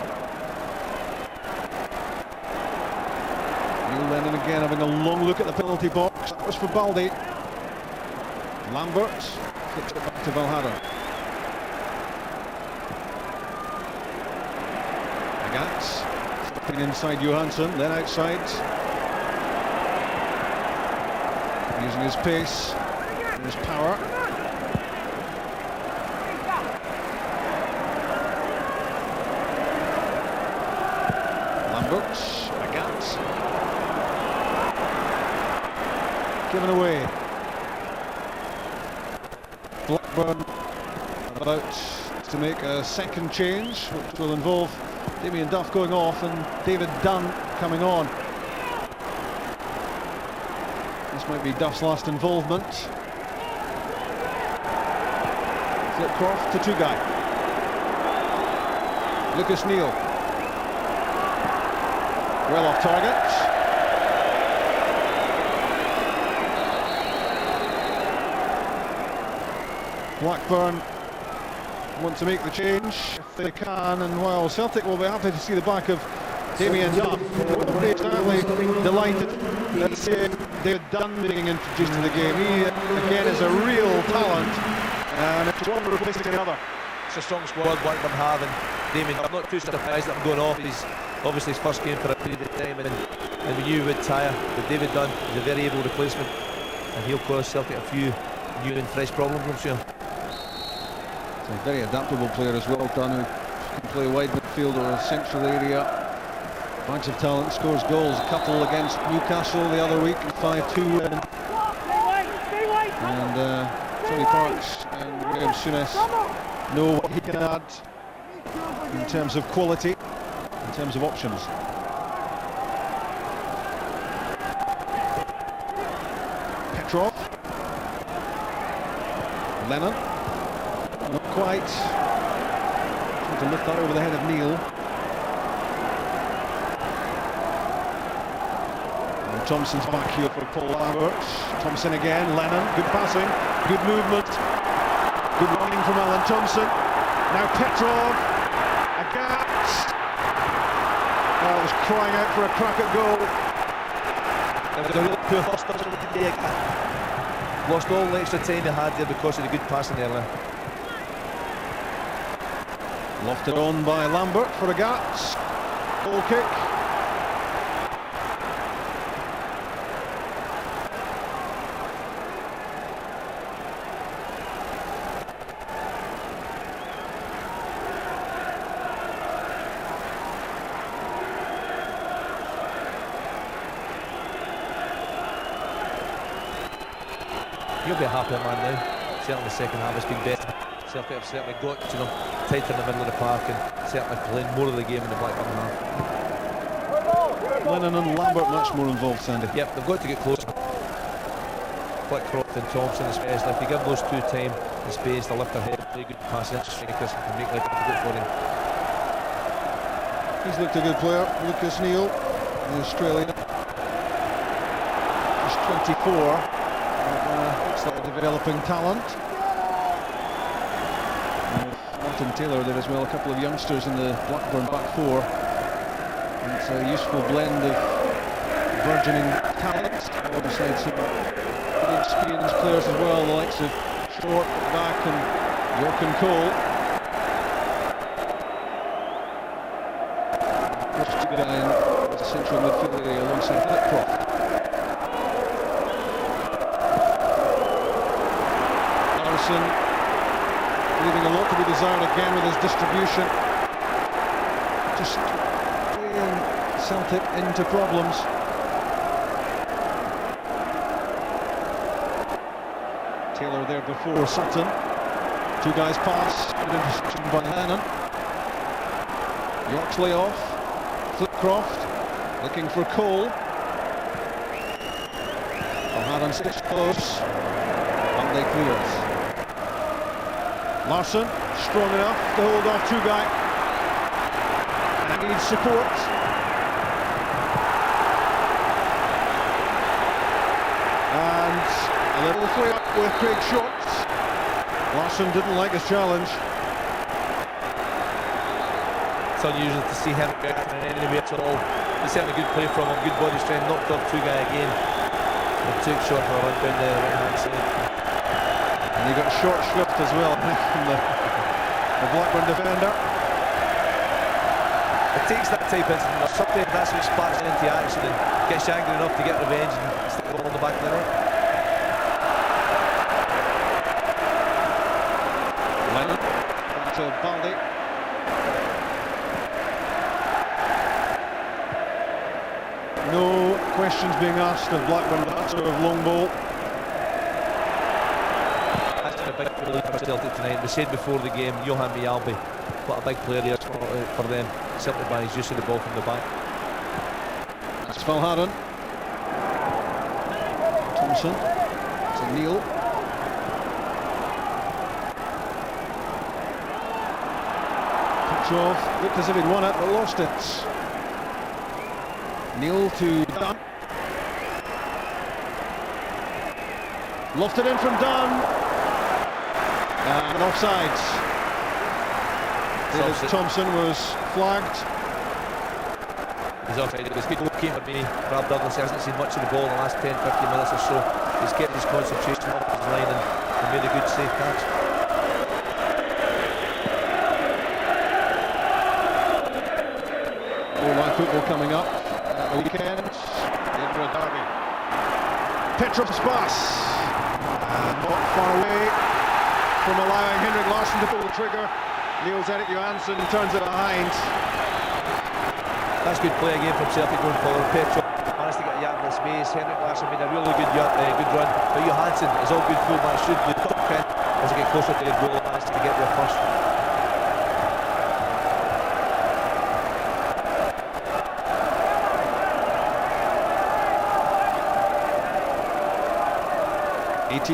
Neil Lennon again having a long look at the penalty box. That was for Baldi. Lambert flips it back to Valhara. Agats stepping inside Johansson, then outside. Using his pace and his power. Lambert, Agats. Given away. Blackburn about to make a second change, which will involve Damien Duff going off and David Dunn coming on. This might be Duff's last involvement. Flipcroft to Tugai. Lucas Neal. Well off target. Blackburn want to make the change if they can, and while Celtic will be happy to see the back of Damien Duff, they won't be exactly delighted at David Dunn being introduced to the game. He again is a real talent, and it's one replacing the other. It's a strong squad Blackburn have, and Damien, I'm not too surprised that I'm going off. He's obviously his first game for a period of time, and we knew he would tire, but David Dunn is a very able replacement, and he'll cause Celtic a few new and fresh problems, I'm sure. He's a very adaptable player as well, Dunn, who can play wide midfield or a central area. Bunch of talent, scores goals, a couple against Newcastle the other week, 5-2 win. And Tony Parks and Graham Souness know what he can add in terms of quality, in terms of options. Petrov. Lennon. Not quite. Trying to lift that over the head of Neil. And Thompson's back here for Paul Lambert. Thompson again, Lennon, good passing, good movement, good running from Alan Thompson. Now Petrov, Agat. Oh, was crying out for a crack at goal. It was a really poor first touch of the day. Lost all the extra time he had there because of the good passing earlier. Lofted on by Lambert for Agat. Goal kick. You'll be a happier man now. Certainly the second half has been better. Celtic have certainly got, tighter in the middle of the park and certainly playing more of the game in the Blackburn half. Lennon and Lambert much more involved, Sandy. Yep, they've got to get closer. Blackcroft and Thompson especially. If you give those two time and space to lift their head, play good passes into strikers and make life difficult for him. He's looked a good player, Lucas Neal, the Australian. He's 24. Looks like a developing talent. With Martin Taylor there as well, a couple of youngsters in the Blackburn back four. And it's a useful blend of burgeoning talent alongside some pretty experienced players as well, the likes of Short at the back and York and Cole. First two guy in the central midfield area alongside Blackcroft. Leaving a lot to be desired again with his distribution. Just playing Celtic into problems. Taylor there before Sutton. Two guys pass. Good interception by Lennon. York's lay off. Flipcroft looking for Cole. O'Haran sticks close. And they clears. Larsson, strong enough to hold off Tugay. And he needs support. And a little flip up with Craig Short. Larsson didn't like his challenge. It's unusual to see him reacting in any way at all. It's certainly good play from him, good body strength, knocked off Tugay again. And took Short for a run down the right hand side. And he got short shrift as well from the Blackburn defender. It takes that type of incident, sometimes that's what sparks into action and gets you angry enough to get revenge and stick the ball in the back of the net. Lennon, back to Baldy. No questions being asked of Blackburn, that sort of long ball. A big relief for Celtic tonight. We said before the game, Johan Mialbi, what a big player he is for them, simply by his use of the ball from the back. That's Valharan. Thompson to Neil. Petrov looked as if he'd won it but lost it. Neil to Dunn. Lofted in from Dunn. And offsides. David Thompson was flagged. He's offside. It was good goalkeeping for me. Rob Douglas hasn't seen much of the ball in the last 10-15 minutes or so. He's kept his concentration off his line and made a good safe catch. All live football coming up at the weekend. Edinburgh Derby. Petrov's pass. Not far away from allowing Henrik Larsson to pull the trigger. Niels-Erik Johansson turns it behind. That's good play again from Celtic going forward. Petrov managed to get a yard in the space. Henrik Larsson made a really good run. But Johansson is all good fullback, should be top end as he get closer to the goal and managed to get there first.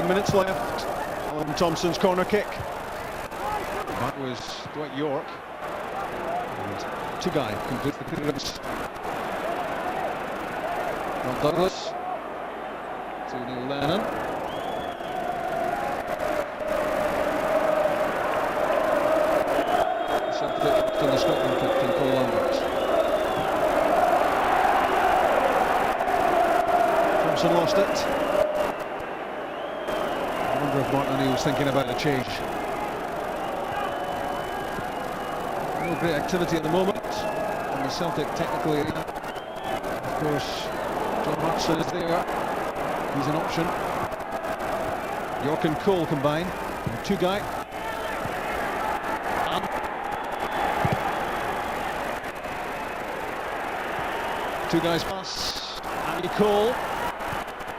Minutes left on Thompson's corner kick. That was Dwight York. end. Two-guy completes the clearance. From Douglas to Neil Lennon. Celtic to the Scotland captain Paul Lambert. Thompson lost it. I wonder if Martin O'Neill's thinking about a change. No great activity at the moment in the Celtic technical area. Of course, John Hartson is there. He's an option. York and Cole combine. And two-guy. Two guys pass. Andy Cole.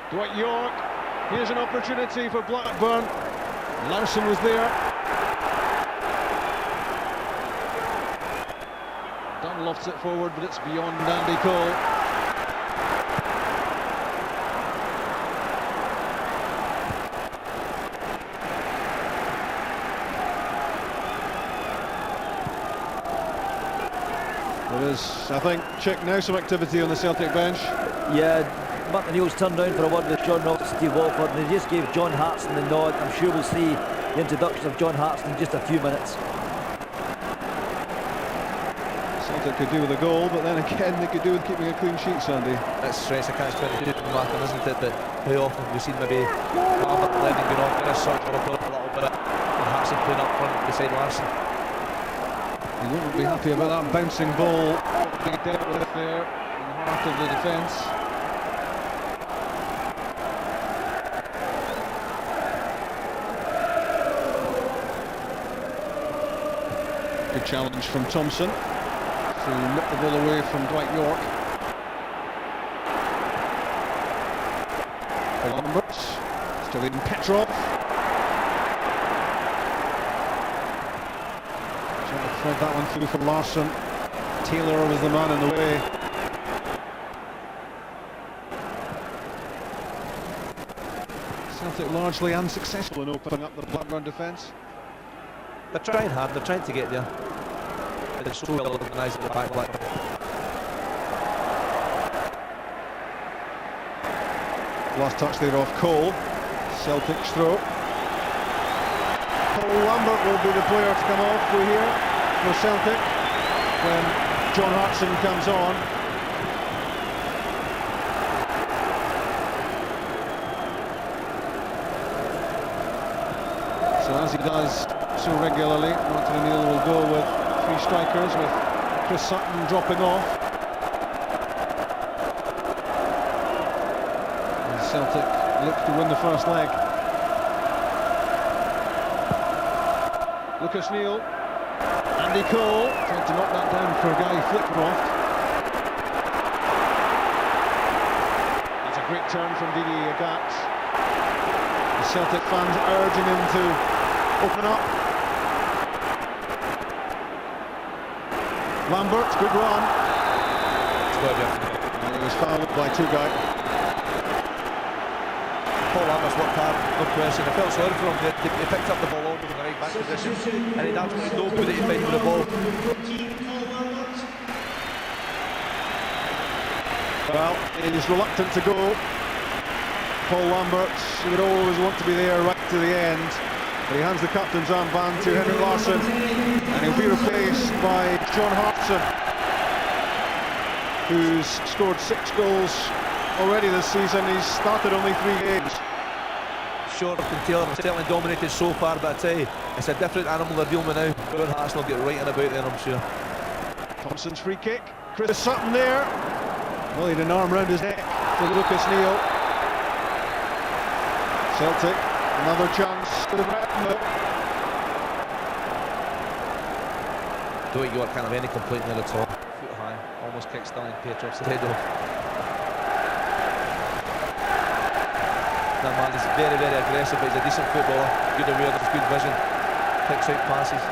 Dwight York. Here's an opportunity for Blackburn. Larson was there. Dunn lofts it forward, but it's beyond Andy Cole. There is, I think, Chick, now some activity on the Celtic bench. Yeah, Martin O'Neill's turned round for a word with John Roberts and Steve Walford, and they just gave John Hartson the nod. I'm sure we'll see the introduction of John Hartson in just a few minutes. Celtic could do with a goal, but then again they could do with keeping a clean sheet, Sandy. That's stress, I can't spend it from Martin, isn't it? But how often have we seen maybe Albert Lennon going off in a search for a little bit, and Hartson playing up front beside Larson. He wouldn't be happy about that bouncing ball being dealt with there in the heart of the defence. Good challenge from Thompson to nip the ball away from Dwight York. Lambert, still in Petrov. Thread that one through for Larson. Taylor was the man in the way. Celtic largely unsuccessful in opening up the Blackburn defence. They're trying hard, they're trying to get there. They're so well organised at the back. Blackburn. Last touch there off Cole. Celtic stroke. Paul Lambert will be the player to come off, we hear, for Celtic when John Hartson comes on. So as he does so regularly, Martin O'Neill will go with three strikers, with Chris Sutton dropping off. And Celtic look to win the first leg. Lucas Neal. Andy Cole tried to knock that down for Guy Flitcroft. That's a great turn from Didier Agat. The Celtic fans urging him to open up. Lambert, good run. And he was fouled by two-guy. Paul Lambert's worked hard, no question. I felt sorry for him. They picked up the ball over in the right back position, and he'd absolutely nobody to fight with the ball. Well, he is reluctant to go. Paul Lambert, he would always want to be there right to the end. But he hands the captain's armband to Henrik Larsson, and he'll be replaced by John Hartson, who's scored 6 goals already this season. He's started only 3 games. Short and Taylor have certainly dominated so far, but I tell you, it's a different animal they're dealing with now. John Hartson will get right in about there, I'm sure. Thompson's free kick. Chris Sutton there. Well, he had an arm round his neck for Lucas Neal. Celtic, another chance for the Bretton. Dwight York can't have any complaint there at all. Foot high, almost kicks Stalin Petrov's head off. That man is very, very aggressive, but he's a decent footballer. Good awareness, good vision, picks out passes.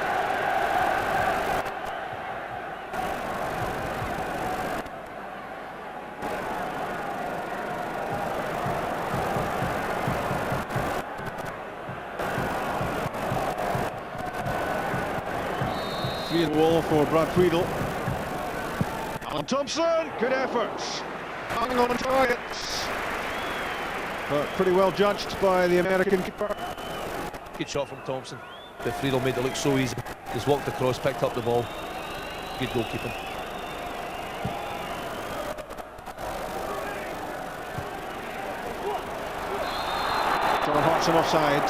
Free and wall for Brad Friedel. And Thompson, good effort. Hanging on targets. But pretty well judged by the American keeper. Good shot from Thompson. But Friedel made it look so easy. Just walked across, picked up the ball. Good goalkeeping. John Hartson offside.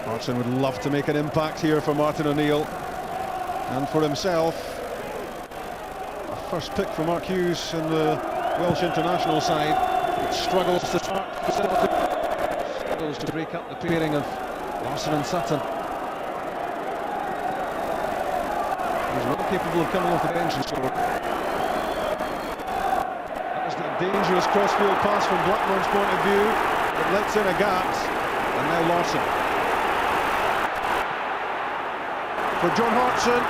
Hartson would love to make an impact here for Martin O'Neill and for himself. A first pick for Mark Hughes in the Welsh international side. It struggles to start, struggles to break up the pairing of Larson and Sutton. He's well capable of coming off the bench and scoring. That was a dangerous crossfield pass from Blackburn's point of view. It lets in a gap, and now Larson. For John Hartson.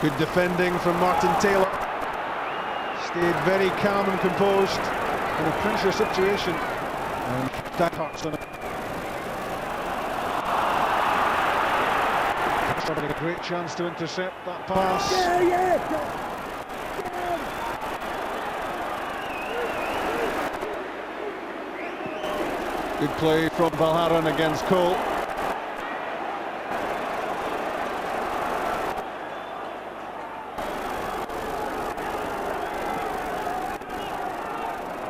Good defending from Martin Taylor. Stayed very calm and composed in a pressure situation. And that Hartson. Having a great chance to intercept that pass. Good play from Valharan against Cole.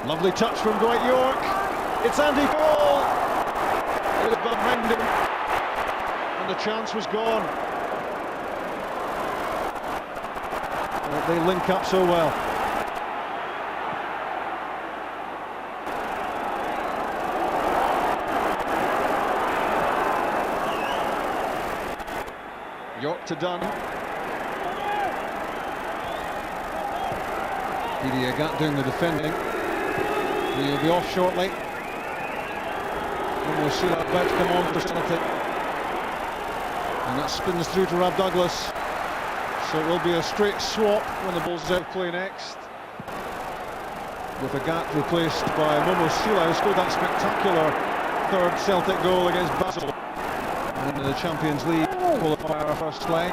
Lovely touch from Dwight York. It's Andy Cole. It was behind him, and the chance was gone. But they link up so well. York to Dunn. Didi Agat doing the defending. He'll be off shortly. And we'll see that about to come on for Celtic. And that spins through to Rob Douglas. So it will be a straight swap when the ball's out of play next. With Agat replaced by Momo Sila, who scored that spectacular third Celtic goal against Basel in the Champions League qualifier first leg.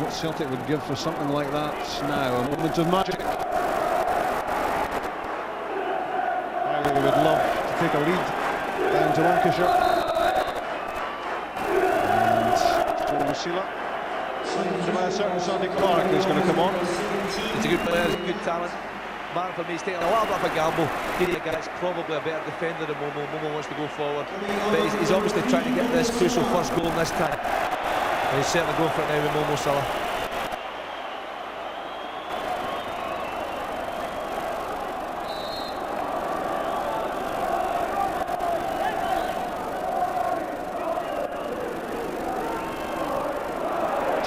What Celtic would give for something like that now, a moment of magic. They would love to take a lead down to Lancashire. And Momo Sila, signed by a certain Sandy Clark, who's going to come on. He's a good player, he's a good talent. Man, for me, he's taking a little bit of a gamble. Didi Agat's probably a better defender than Momo. Momo wants to go forward. But he's obviously trying to get this crucial first goal this time. And he's certainly going for it now with Momo Sila.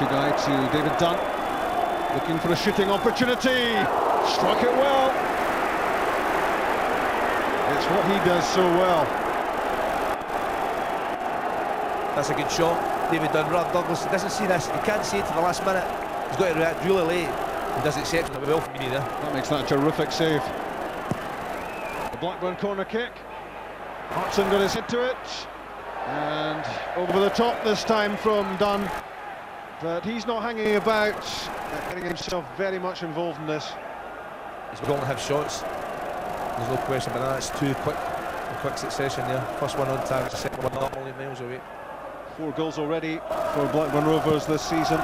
Guy to David Dunn, looking for a shooting opportunity. Struck it well. It's what he does so well. That's a good shot. David Dunn, Rob Douglas doesn't see this. He can't see it to the last minute. He's got to react really late. He does exceptionally well from me there. That makes that a terrific save. The Blackburn corner kick. Hartson got his head to it. And over the top this time from Dunn. But he's not hanging about, getting himself very much involved in this. He's going to have shots. There's no question about that. It's too quick, in quick succession there. First one on target, the second one not only miles away. 4 goals already for Blackburn Rovers this season.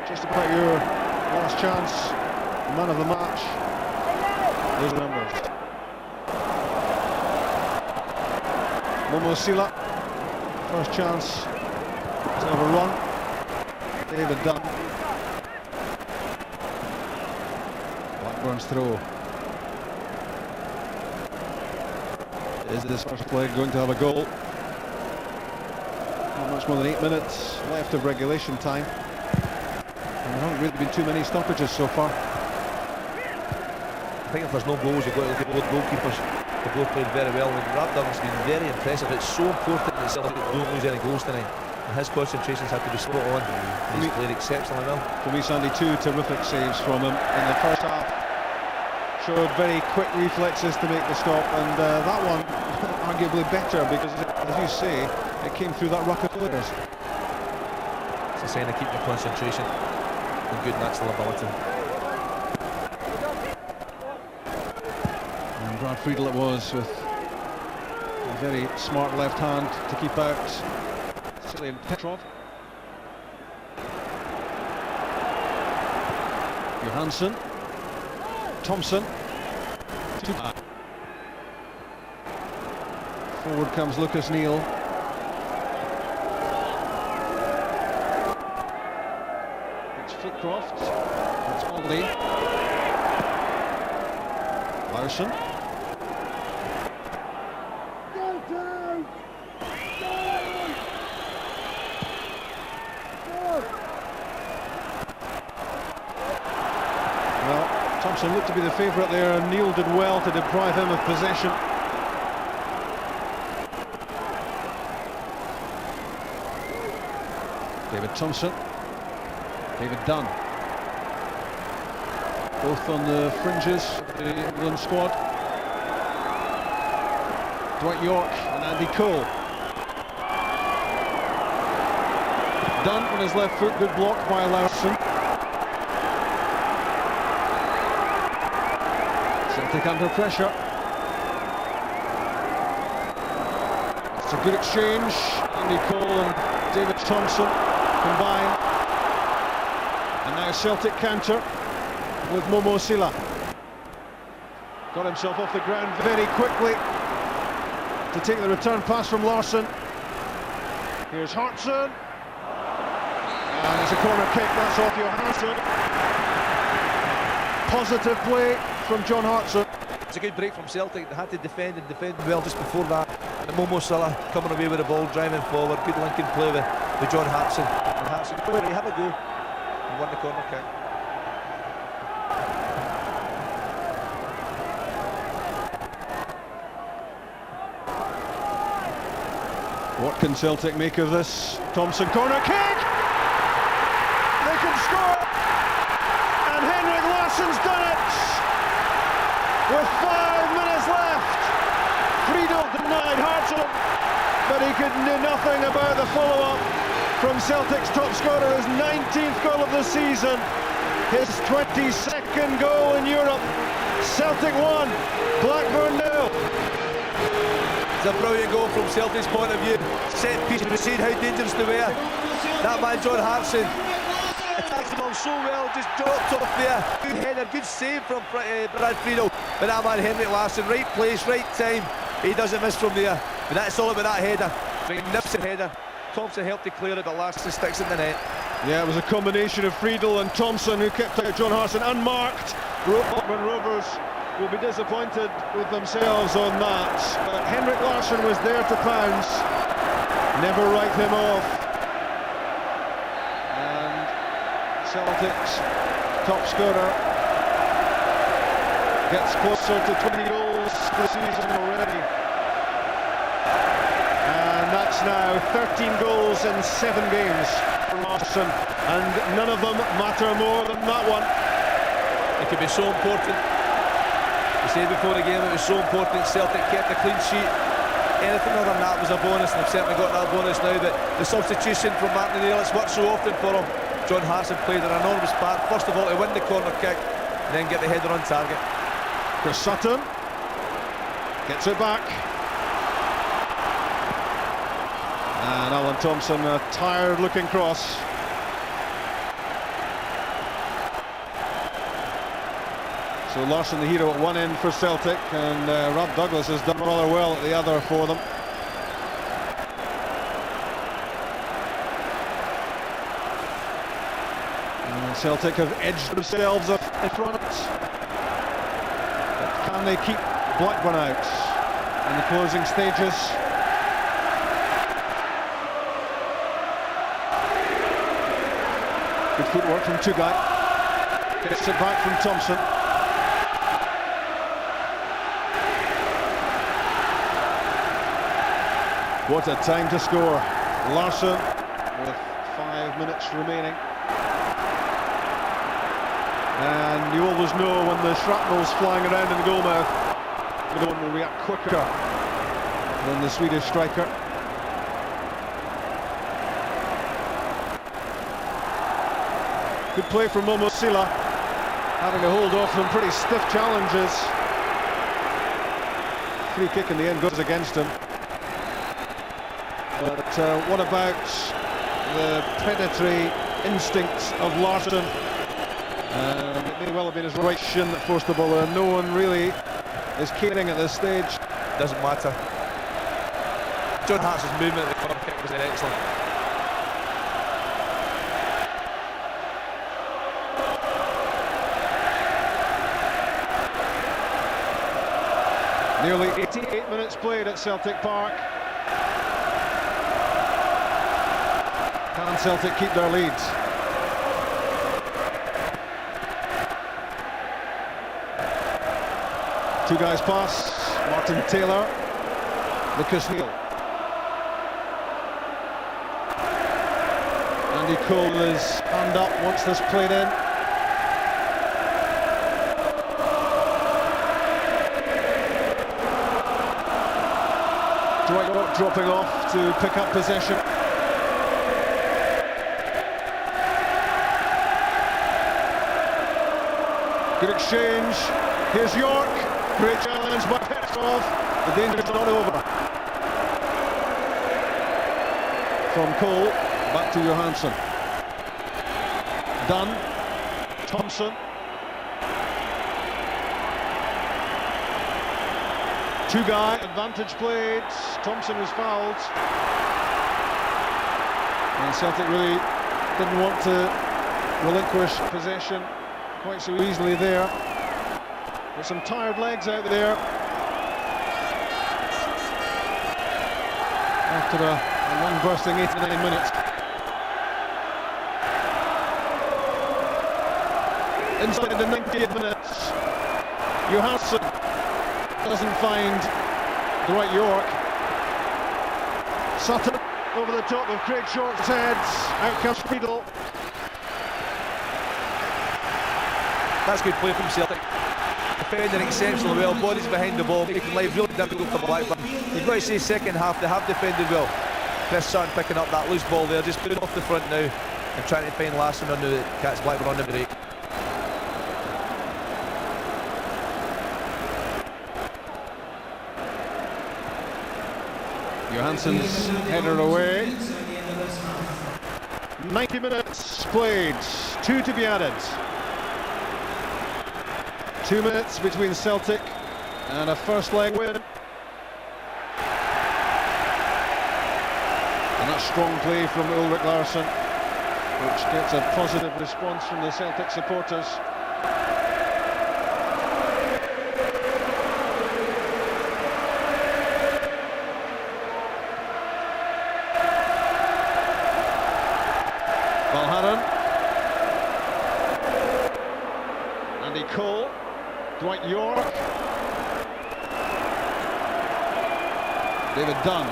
Just about your last chance, man of the match. Those numbers. Momo Sila, first chance to have a run. David Dunn. Blackburn's throw. Is this first leg going to have a goal? Not much more than 8 minutes left of regulation time. And there haven't really been too many stoppages so far. I think if there's no goals, you've got to look at both goalkeepers. They both played very well, and Rob Douglas has been very impressive. It's so important that Celtic don't lose any goals tonight. And his concentrations have to be spot on. He's played exceptionally well. For me, Sandy, 2 terrific saves from him in the first half. showed very quick reflexes to make the stop, and that one arguably better because, as you say, it came through that ruck of players. It's a sign of keeping the concentration and good natural ability. And Brad Friedel it was, with a very smart left hand to keep out Cillian Petrov. Johansson, Thompson, forward comes Lucas Neal. It's Flitcroft, it's Aldi, Larson. Thompson looked to be the favourite there, and Neal did well to deprive him of possession. David Thompson, David Dunn, both on the fringes of the England squad. Dwight York and Andy Cole. Dunn on his left foot, good block by Larson. Celtic under pressure. It's a good exchange. Andy Cole and David Thompson combine. And now Celtic counter with Momo Sila. Got himself off the ground very quickly to take the return pass from Larson. Here's Hartson. And it's a corner kick, that's off Johansson. Positive play from John Hartson. It's a good break from Celtic. They had to defend and defend well just before that. And Momo Sila coming away with the ball, driving forward. Good linking play with John Hartson. And Hartson, go ahead, have a go. And won the corner kick. What can Celtic make of this? Thompson corner kick! They can score! And Henrik Larsson's done it! With 5 minutes left! Friedel denied Hartson, but he could do nothing about the follow-up from Celtic's top scorer, his 19th goal of the season, his 22nd goal in Europe. Celtic 1, Blackburn 0. It's a brilliant goal from Celtic's point of view. Set piece, we've seen how dangerous they were. That man John Hartson attacks the ball so well, just dropped off there. Good header, good save from Brad Friedel. But that man Henrik Larsson, right place, right time. He doesn't miss from there. But that's all about that header. Magnificent header. Thompson helped to clear it, but Larsson sticks in the net. Yeah, it was a combination of Friedel and Thompson who kept out John Hartson unmarked. Blackburn Rovers will be disappointed with themselves on that. But Henrik Larsson was there to pounce. Never write him off. And Celtic's top scorer gets closer to 20 goals this season already. And that's now 13 goals in 7 games for Larsson. And none of them matter more than that one. It could be so important. We said before the game it was so important Celtic kept a clean sheet. Anything other than that was a bonus, and they've certainly got that bonus now. But the substitution from Martin O'Neill, it's worked so often for him. John Hartson played an enormous part. First of all, to win the corner kick, and then get the header on target. Chris Sutton gets it back. And Alan Thompson, a tired-looking cross. So Larsson the hero at one end for Celtic, and Rob Douglas has done rather well at the other for them. And Celtic have edged themselves up in front. But can they keep Blackburn out in the closing stages? Good footwork from Tugai. Gets it back from Thompson. What a time to score. Larsson with 5 minutes remaining. And you always know when the shrapnel's flying around in the goalmouth, no one will react quicker than the Swedish striker. Good play from Momo Sila, having to hold off some pretty stiff challenges. Free kick in the end goes against him. But what about the predatory instincts of Larsson? It may well have been his right shin that forced the ball there. No one really is caring at this stage. Doesn't matter. John Hart's movement at the corner kick was excellent. Nearly 88 minutes played at Celtic Park. Can Celtic keep their lead? Two guys pass, Martin Taylor, Lucas Neal. Andy Cole with his hand up, wants this played in. Dwight York dropping off to pick up possession. Good exchange. Here's York. Great challenge by Petrov. The danger's not over. From Cole, back to Johansson. Dunn. Thompson. Two-guy, advantage played. Thompson was fouled. And Celtic really didn't want to relinquish possession quite so easily there. There's some tired legs out there after a long-bursting 89 minutes. Inside the 90th minute, Johansson doesn't find Dwight York. Sutton over the top of Craig Short's head. Out comes Friedel. That's good play from Celtic. Defending exceptionally well, bodies behind the ball, making life really difficult for Blackburn. You've got to say second half, they have defended well. Chris Sutton picking up that loose ball there, just putting off the front now and trying to find Larsson on the catch Blackburn on the break. Johansson's header away. 90 minutes played, 2 to be added. 2 minutes between Celtic and a first leg win. And that strong play from Ulrik Larsson, which gets a positive response from the Celtic supporters. Valharan. Andy Cole. Dwight York. David Dunn,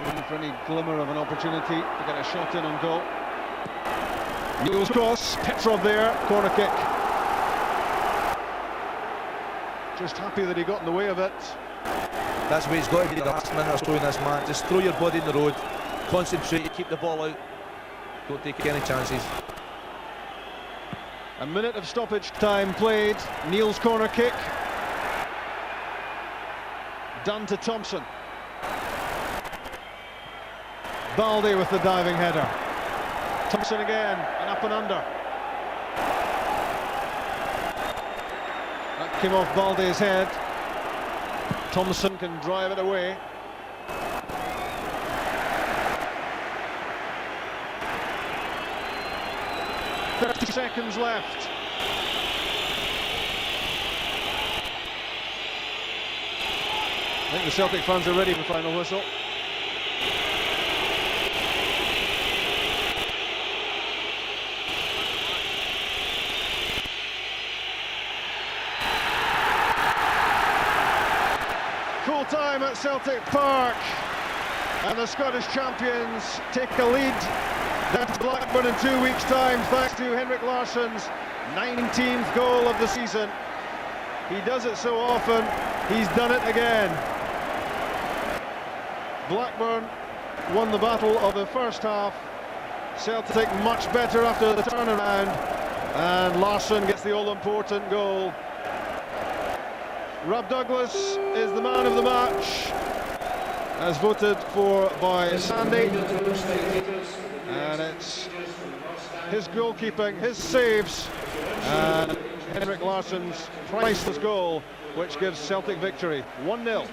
looking for any glimmer of an opportunity to get a shot in on goal. Neal's cross, Petrov there, corner kick. Just happy that he got in the way of it. That's what he's got to do the last minute or so in this man. Just throw your body in the road, concentrate, keep the ball out, don't take any chances. A minute of stoppage time played. Neal's corner kick. Dunn to Thompson. Baldy with the diving header. Thompson again, and up and under. That came off Baldy's head. Thompson can drive it away. .30 seconds left. I think the Celtic fans are ready for final whistle. Full time at Celtic Park, and the Scottish champions take a lead. That's Blackburn in 2 weeks' time, thanks to Henrik Larsson's 19th goal of the season. He does it so often, he's done it again. Blackburn won the battle of the first half. Celtic much better after the turnaround, and Larsson gets the all-important goal. Rob Douglas is the man of the match, as voted for by Sandy, and it's his goalkeeping, his saves, and Henrik Larsson's priceless goal which gives Celtic victory, 1-0.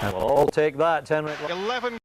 And we'll all take that, Henrik. 11